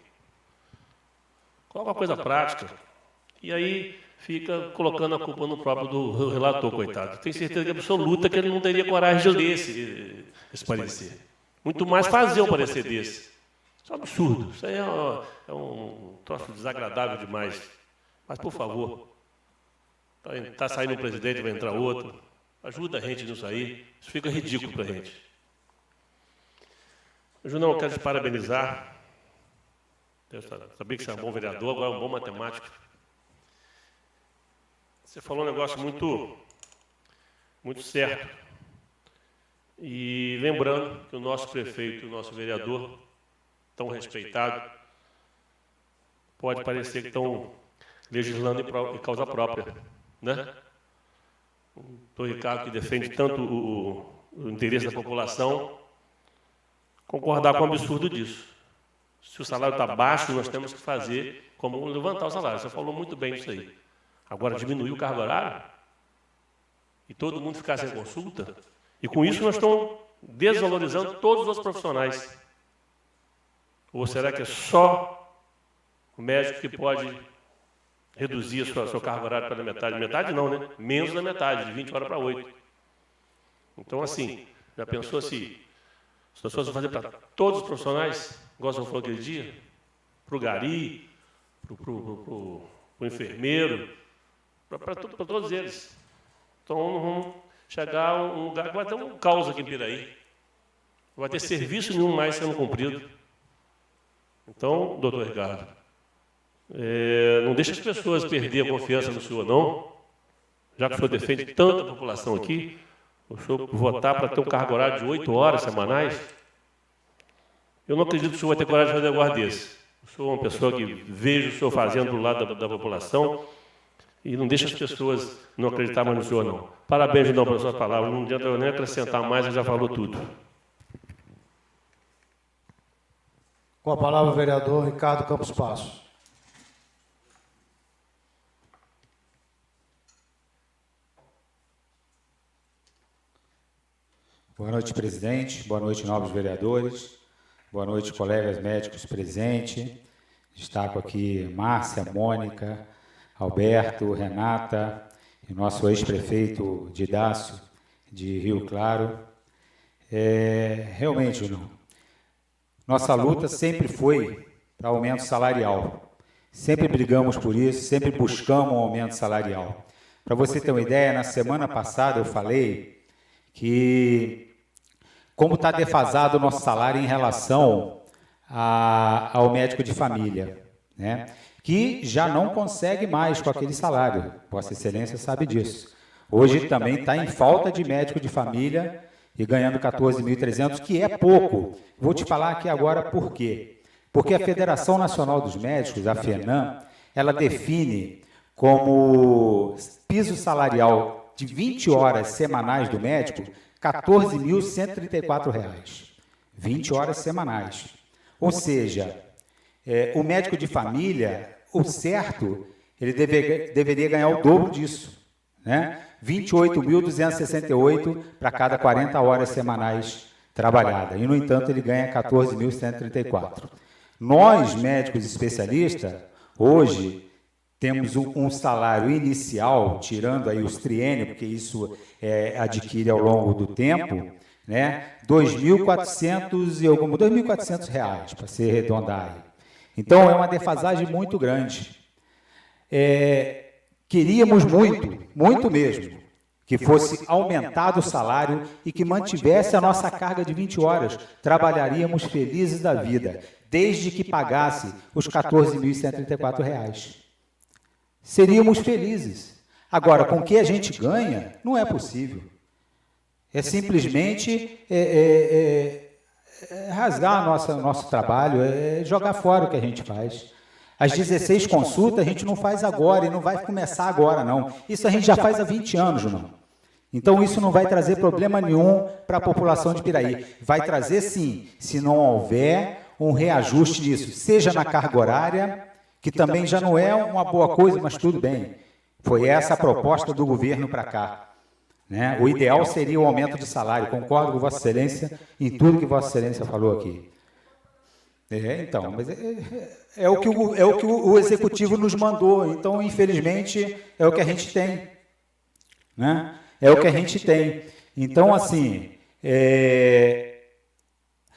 Coloca uma coisa prática. E aí fica colocando a culpa no próprio do relator, coitado. Tenho certeza absoluta que ele não teria coragem de ler esse parecer. Muito mais fazer um parecer desse. Isso é um absurdo. Isso aí é um troço desagradável demais. Mas, por favor, está saindo um presidente, vai entrar outro. Ajuda a gente nisso aí. Isso fica ridículo para a gente. Junão, eu quero te parabenizar. Eu sabia que você é um bom vereador, agora é um bom matemático. Você falou um negócio muito certo. E lembrando que o nosso prefeito, o nosso vereador, tão respeitado, pode parecer que estão legislando em causa própria, né? O doutor Ricardo, que defende tanto o interesse da população, concordar com o absurdo disso. Se o salário está baixo, nós temos que fazer como levantar o salário. Você falou muito bem disso aí. Agora, diminuir o cargo horário e todo mundo ficar sem consulta, e com isso nós estamos desvalorizando todos os profissionais. Ou será que é só o médico que pode reduzir o seu cargo horário para a metade? Metade não, né? Menos da metade, de 20 horas para 8. Então, assim, já pensou se as pessoas vão fazer para todos os profissionais, igual você falou aquele dia, para o gari, para o enfermeiro, para todos eles. Então, vamos chegar a um lugar que vai ter um caos aqui em Piraí. Não vai ter serviço nenhum mais sendo cumprido. Então, doutor Ricardo, não deixe as pessoas perder a confiança no senhor, não. Já que o senhor defende tanta população aqui, o senhor votar para ter um cargo horário de 8 horas semanais, eu não acredito que o senhor vai ter coragem de fazer um negócio desse. Eu sou uma pessoa que vejo o senhor fazendo do lado da população, e não deixa as pessoas não acreditar mais no senhor, não. Parabéns, então, pelas suas palavras. Não adianta eu nem acrescentar mais, ele já falou tudo. Com a palavra o vereador Ricardo Campos Passos. Boa noite, presidente. Boa noite, nobres vereadores. Boa noite, colegas médicos presentes. Destaco aqui Márcia, Mônica, Alberto, Renata e nosso ex-prefeito Didácio, de Rio Claro. Realmente, nossa luta sempre foi para aumento salarial. Sempre brigamos por isso, sempre buscamos um aumento salarial. Para você ter uma ideia, na semana passada eu falei que como está defasado o nosso salário em relação ao médico de família, né? Que já não consegue mais com aquele salário. Vossa Excelência sabe disso. Hoje também está em falta de médico de família e ganhando 14.300, que é pouco. Vou te falar aqui agora por quê. Porque a Federação Nacional dos Médicos, a FENAM, ela define como piso salarial de 20 horas semanais do médico R$ 14.134. 20 horas semanais. Ou seja, o médico de família, o certo, ele deveria ganhar o dobro disso, né? 28.268 para cada 40 horas semanais trabalhadas. E, no entanto, ele ganha 14.134. Nós, médicos especialistas, hoje temos um salário inicial, tirando aí os triênios, porque isso adquire ao longo do tempo, né? R$ 2.400 para se arredondar aí. Então, é uma defasagem muito grande. Queríamos muito mesmo, que fosse aumentado o salário e que mantivesse a nossa carga de 20 horas. Trabalharíamos felizes da vida, desde que pagasse os R$ 14.134. Seríamos felizes. Agora, com o que a gente ganha, não é possível. É simplesmente rasgar nosso trabalho, jogar fora o que a gente faz. As 16 consultas a gente não faz agora e não vai começar agora, não. Isso a gente já faz há 20 anos, não. Então, isso não vai trazer problema nenhum para a população de Piraí. Vai trazer, sim, se não houver um reajuste disso, seja na carga horária, que também já não é uma boa coisa, mas tudo bem. Foi essa a proposta do governo para cá, né? O ideal seria o aumento de salário. Concordo com Vossa Excelência em tudo que Vossa Excelência falou aqui. Então, mas é o que o Executivo nos mandou. Então, infelizmente, é o que a gente tem, né? É o que a gente tem. Então, assim,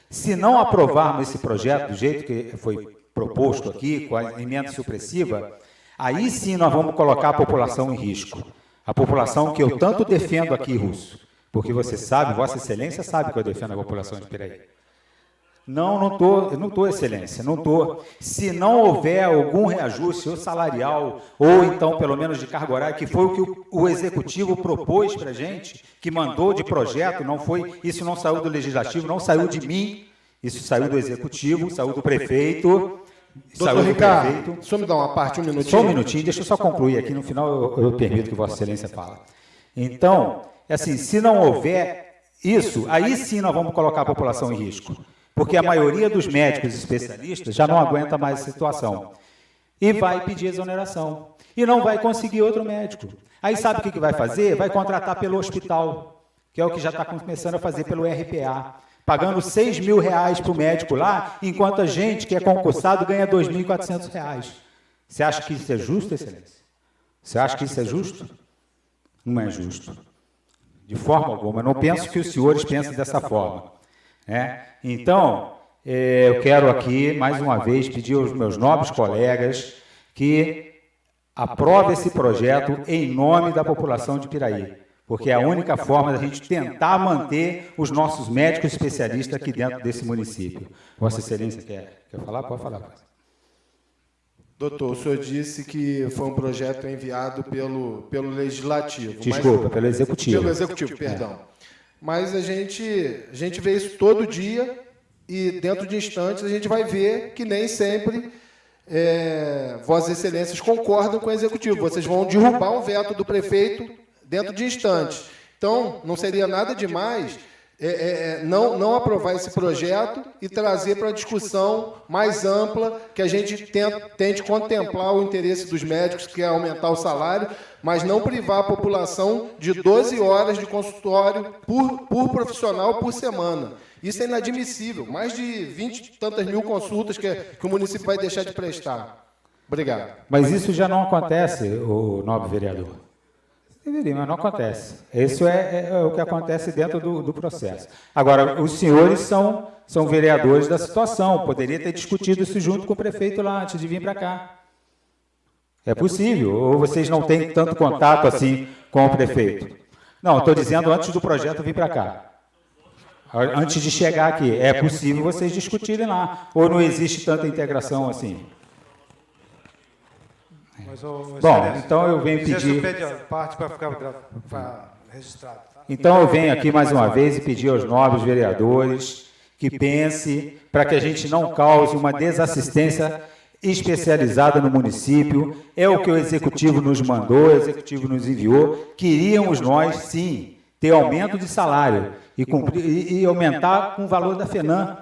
se não aprovarmos esse projeto do jeito que foi proposto aqui, com a emenda supressiva, aí sim nós vamos colocar a população em risco. A população que eu tanto defendo aqui, Russo, porque você sabe, Vossa Excelência sabe que eu defendo a população de Piraí. Não estou, Excelência, não estou. Se não houver algum reajuste, ou salarial, ou então, pelo menos, de carga horária, que foi o que o Executivo propôs para a gente, que mandou de projeto, não foi, isso não saiu do Legislativo, não saiu de mim, isso saiu do Executivo, saiu do prefeito. Doutor Ricardo, só me dá uma parte, um minutinho. Só um minutinho, deixa eu só concluir aqui, no final eu permito que Vossa Excelência fale. Então, assim, se não houver isso, aí sim nós vamos colocar a população em risco. Porque a maioria dos médicos especialistas já não aguenta mais essa situação. E vai pedir exoneração. E não vai conseguir outro médico. Aí sabe o que vai fazer? Vai contratar pelo hospital, que é o que já está começando a fazer pelo RPA. Pagando R$6.000 para o médico lá, enquanto a gente que é concursado ganha R$2.400. Você acha que isso é justo, Excelência? Você acha que isso é justo? Não é justo. De forma alguma. Eu não penso que os senhores pensem dessa forma. Então, eu quero aqui, mais uma vez, pedir aos meus nobres colegas que aprovem esse projeto em nome da população de Piraí, porque é a única forma da gente tentar manter os nossos médicos especialistas aqui dentro desse município. Vossa Excelência quer falar? Pode falar. Doutor, o senhor disse que foi um projeto enviado pelo Legislativo. Desculpa, pelo Executivo. Pelo Executivo, perdão. Mas a gente vê isso todo dia e, dentro de instantes, a gente vai ver que nem sempre Vossas Excelências concordam com o Executivo. Vocês vão derrubar um veto do prefeito dentro de instantes. Então, não seria nada demais não aprovar esse projeto e trazer para a discussão mais ampla, que a gente tente contemplar o interesse dos médicos, que é aumentar o salário, mas não privar a população de 12 horas de consultório por profissional por semana. Isso é inadmissível. Mais de 20 e tantas mil consultas que o município vai deixar de prestar. Obrigado. Mas isso já não acontece, o nobre vereador. Deveria, mas não acontece. Isso é o que acontece dentro do processo. Agora, os senhores são vereadores da situação. Poderia ter discutido isso junto com o prefeito lá, antes de vir para cá. É possível. Ou vocês não têm tanto contato assim com o prefeito? Não, estou dizendo antes do projeto vir para cá. Antes de chegar aqui. É possível vocês discutirem lá. Ou não existe tanta integração assim? Bom, então eu venho pedir... parte para ficar registrado. Tá? Então eu venho aqui mais uma vez e pedir aos nobres vereadores que pense para que a gente não cause uma desassistência especializada no município. É o que o Executivo nos mandou, o Executivo nos enviou. Queríamos nós, sim, ter aumento de salário e aumentar com o valor da FENAM.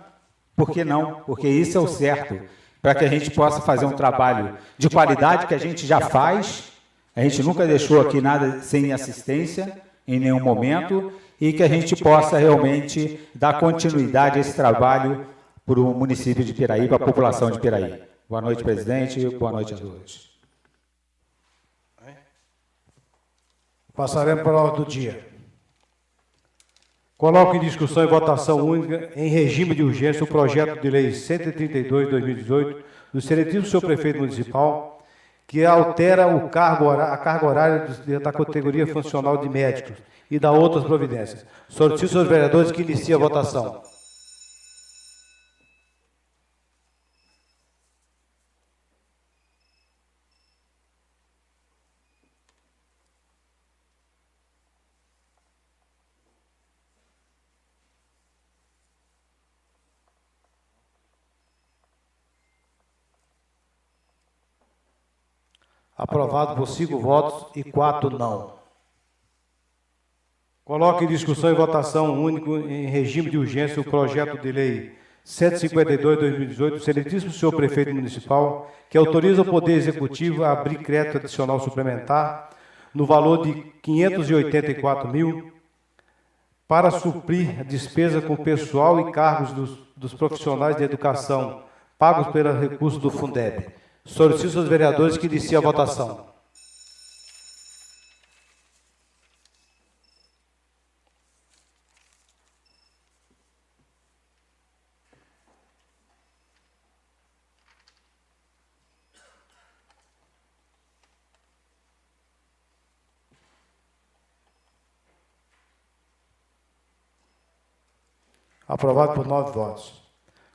Por que não? Porque isso é o certo. Para que a gente possa fazer um trabalho de qualidade que a gente já faz, a gente nunca deixou aqui nada sem assistência, em nenhum momento, e que a gente possa realmente dar continuidade a esse trabalho para o município de Piraí, para a população de Piraí. Boa noite, presidente, boa noite a todos. Passaremos para a ordem do dia. Coloco em discussão e votação única, em regime de urgência, o projeto de lei 132/2018 do excelentíssimo senhor prefeito municipal, que altera a carga horária da categoria funcional de médicos e dá outras providências. Solicito, senhores vereadores, que inicie a votação. Aprovado por 5 votos e 4 não. Coloco em discussão e votação único em regime de urgência o projeto de lei 152/2018 do excelentíssimo senhor prefeito municipal, que autoriza o Poder Executivo a abrir crédito adicional suplementar no valor de 584 mil para suprir a despesa com pessoal e cargos dos profissionais de educação pagos pelos recursos do Fundeb. Solicito aos vereadores que iniciem a votação. Aprovado por 9 votos.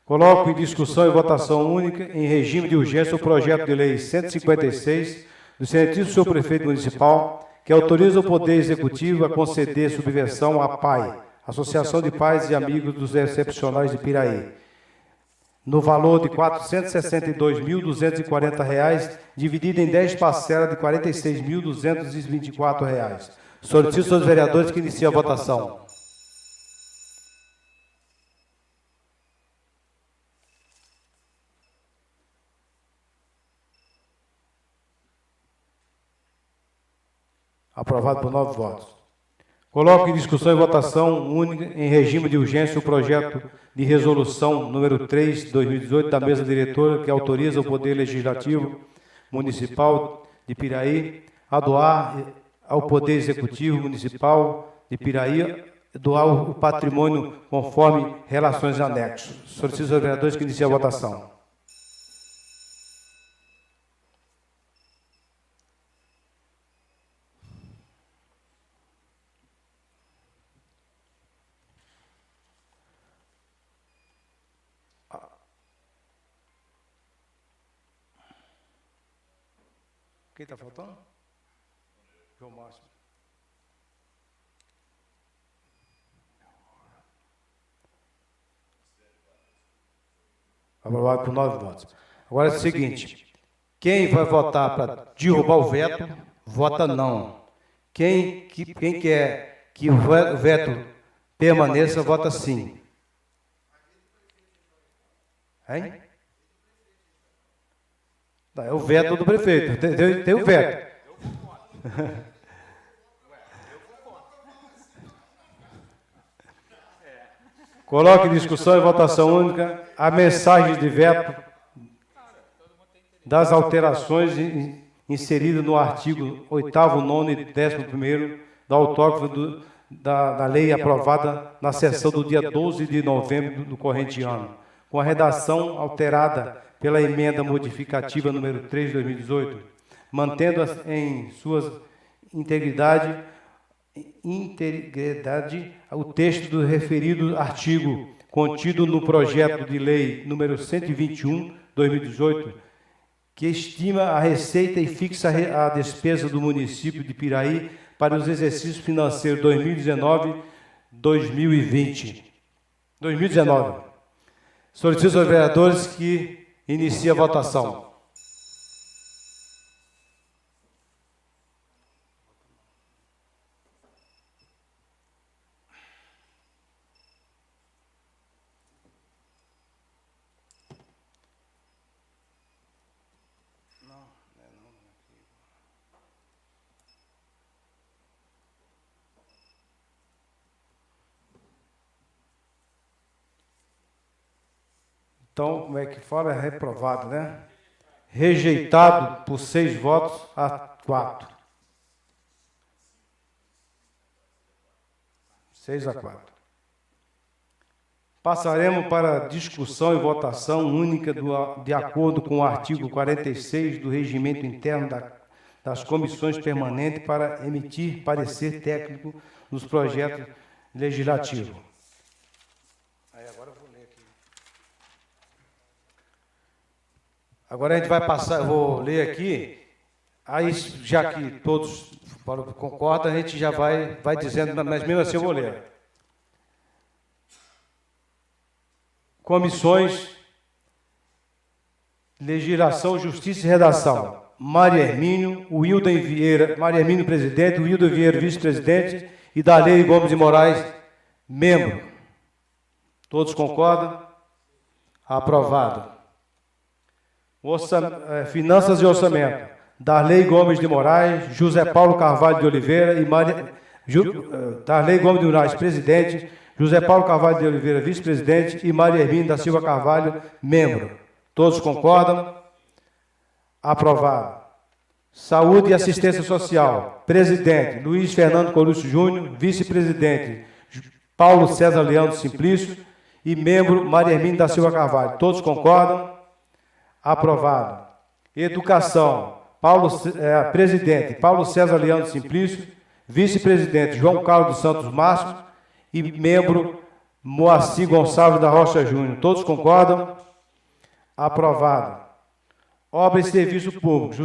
Coloco em discussão e votação única, em regime de urgência, o projeto de lei 156 do excelentíssimo senhor prefeito municipal, que autoriza o Poder Executivo a conceder subvenção à PAI, Associação de Pais e Amigos dos Excepcionais de Piraí, no valor de R$ 462.240, dividido em 10 parcelas de R$ 46.224. Solicito aos vereadores que iniciem a votação. Aprovado por 9 votos. Coloco em discussão e votação única em regime de urgência o projeto de resolução número 3/2018 da mesa diretora, que autoriza o Poder Legislativo Municipal de Piraí a doar ao Poder Executivo Municipal de Piraí doar o patrimônio conforme relações anexos. Solicito aos vereadores que iniciem a votação. Quem está faltando? João Márcio. Aprovado por 9 votos. Agora é o seguinte, quem vai votar para derrubar o veto, vota não. Quem quer que o veto permaneça, vota sim. Hein? É o veto do prefeito, tem o veto. Coloque em discussão e votação única a mensagem de veto das alterações inseridas no artigo 8º, 9º e 11º da autógrafa da lei aprovada na sessão do dia 12 de novembro do corrente ano, com a redação alterada pela emenda modificativa número 3 de 2018, mantendo em sua integridade o texto do referido artigo contido no projeto de lei número 121/2018, que estima a receita e fixa a despesa do município de Piraí para os exercícios financeiros 2019. Solicito aos vereadores que iniciem a votação. Então, como é que fala? É reprovado, né? Rejeitado por 6 votos a 4. 6 a 4. Passaremos para a discussão e votação única de acordo com o artigo 46 do Regimento Interno das Comissões Permanentes para emitir parecer técnico nos projetos legislativos. Agora a gente vai passar, eu vou ler aqui, aí já que todos concordam, a gente já vai dizendo, mas mesmo assim eu vou ler. Comissões, Legislação, Justiça e Redação. Maria Hermínio presidente, Wilden Vieira vice-presidente e Darley Gomes de Moraes, membro. Todos concordam? Aprovado. Finanças e Orçamento. Darley Gomes de Moraes, José Paulo Carvalho de Oliveira e Darley Gomes de Moraes, presidente, José Paulo Carvalho de Oliveira, vice-presidente e Maria Hermínio da Silva Carvalho, membro. Todos concordam? Aprovado. Saúde e Assistência Social. Presidente, Luiz Fernando Colucci Júnior, vice-presidente, Paulo César Leão Simplício e membro Maria Hermínio da Silva Carvalho. Todos concordam? Aprovado. Educação, presidente, Paulo César Leão Simplício, vice-presidente, João Carlos dos Santos Márcio e membro, Moacir Gonçalves da Rocha Júnior. Todos concordam? Aprovado. Obra e Serviço Público,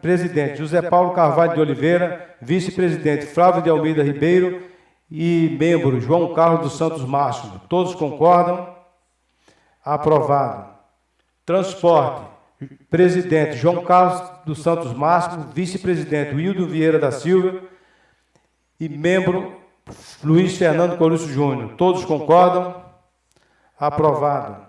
presidente, José Paulo Carvalho de Oliveira, vice-presidente, Flávio de Almeida Ribeiro e membro, João Carlos dos Santos Márcio. Todos concordam? Aprovado. Transporte, presidente João Carlos dos Santos Máximo, vice-presidente Wilden Vieira da Silva e membro Luiz Fernando Colucci Júnior. Todos concordam? Aprovado.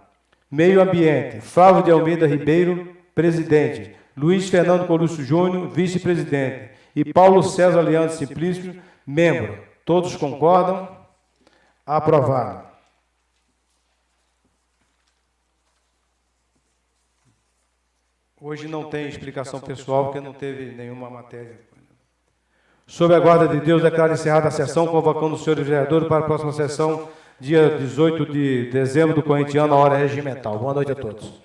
Meio Ambiente, Flávio de Almeida Ribeiro, presidente, Luiz Fernando Colucci Júnior, vice-presidente e Paulo César Leandro Simplício, membro. Todos concordam? Aprovado. Hoje não tem explicação pessoal, porque não teve nenhuma matéria. Sob a guarda de Deus, declaro encerrada a sessão, convocando os senhores vereadores para a próxima sessão, dia 18 de dezembro do corrente ano, a hora regimental. Boa noite a todos.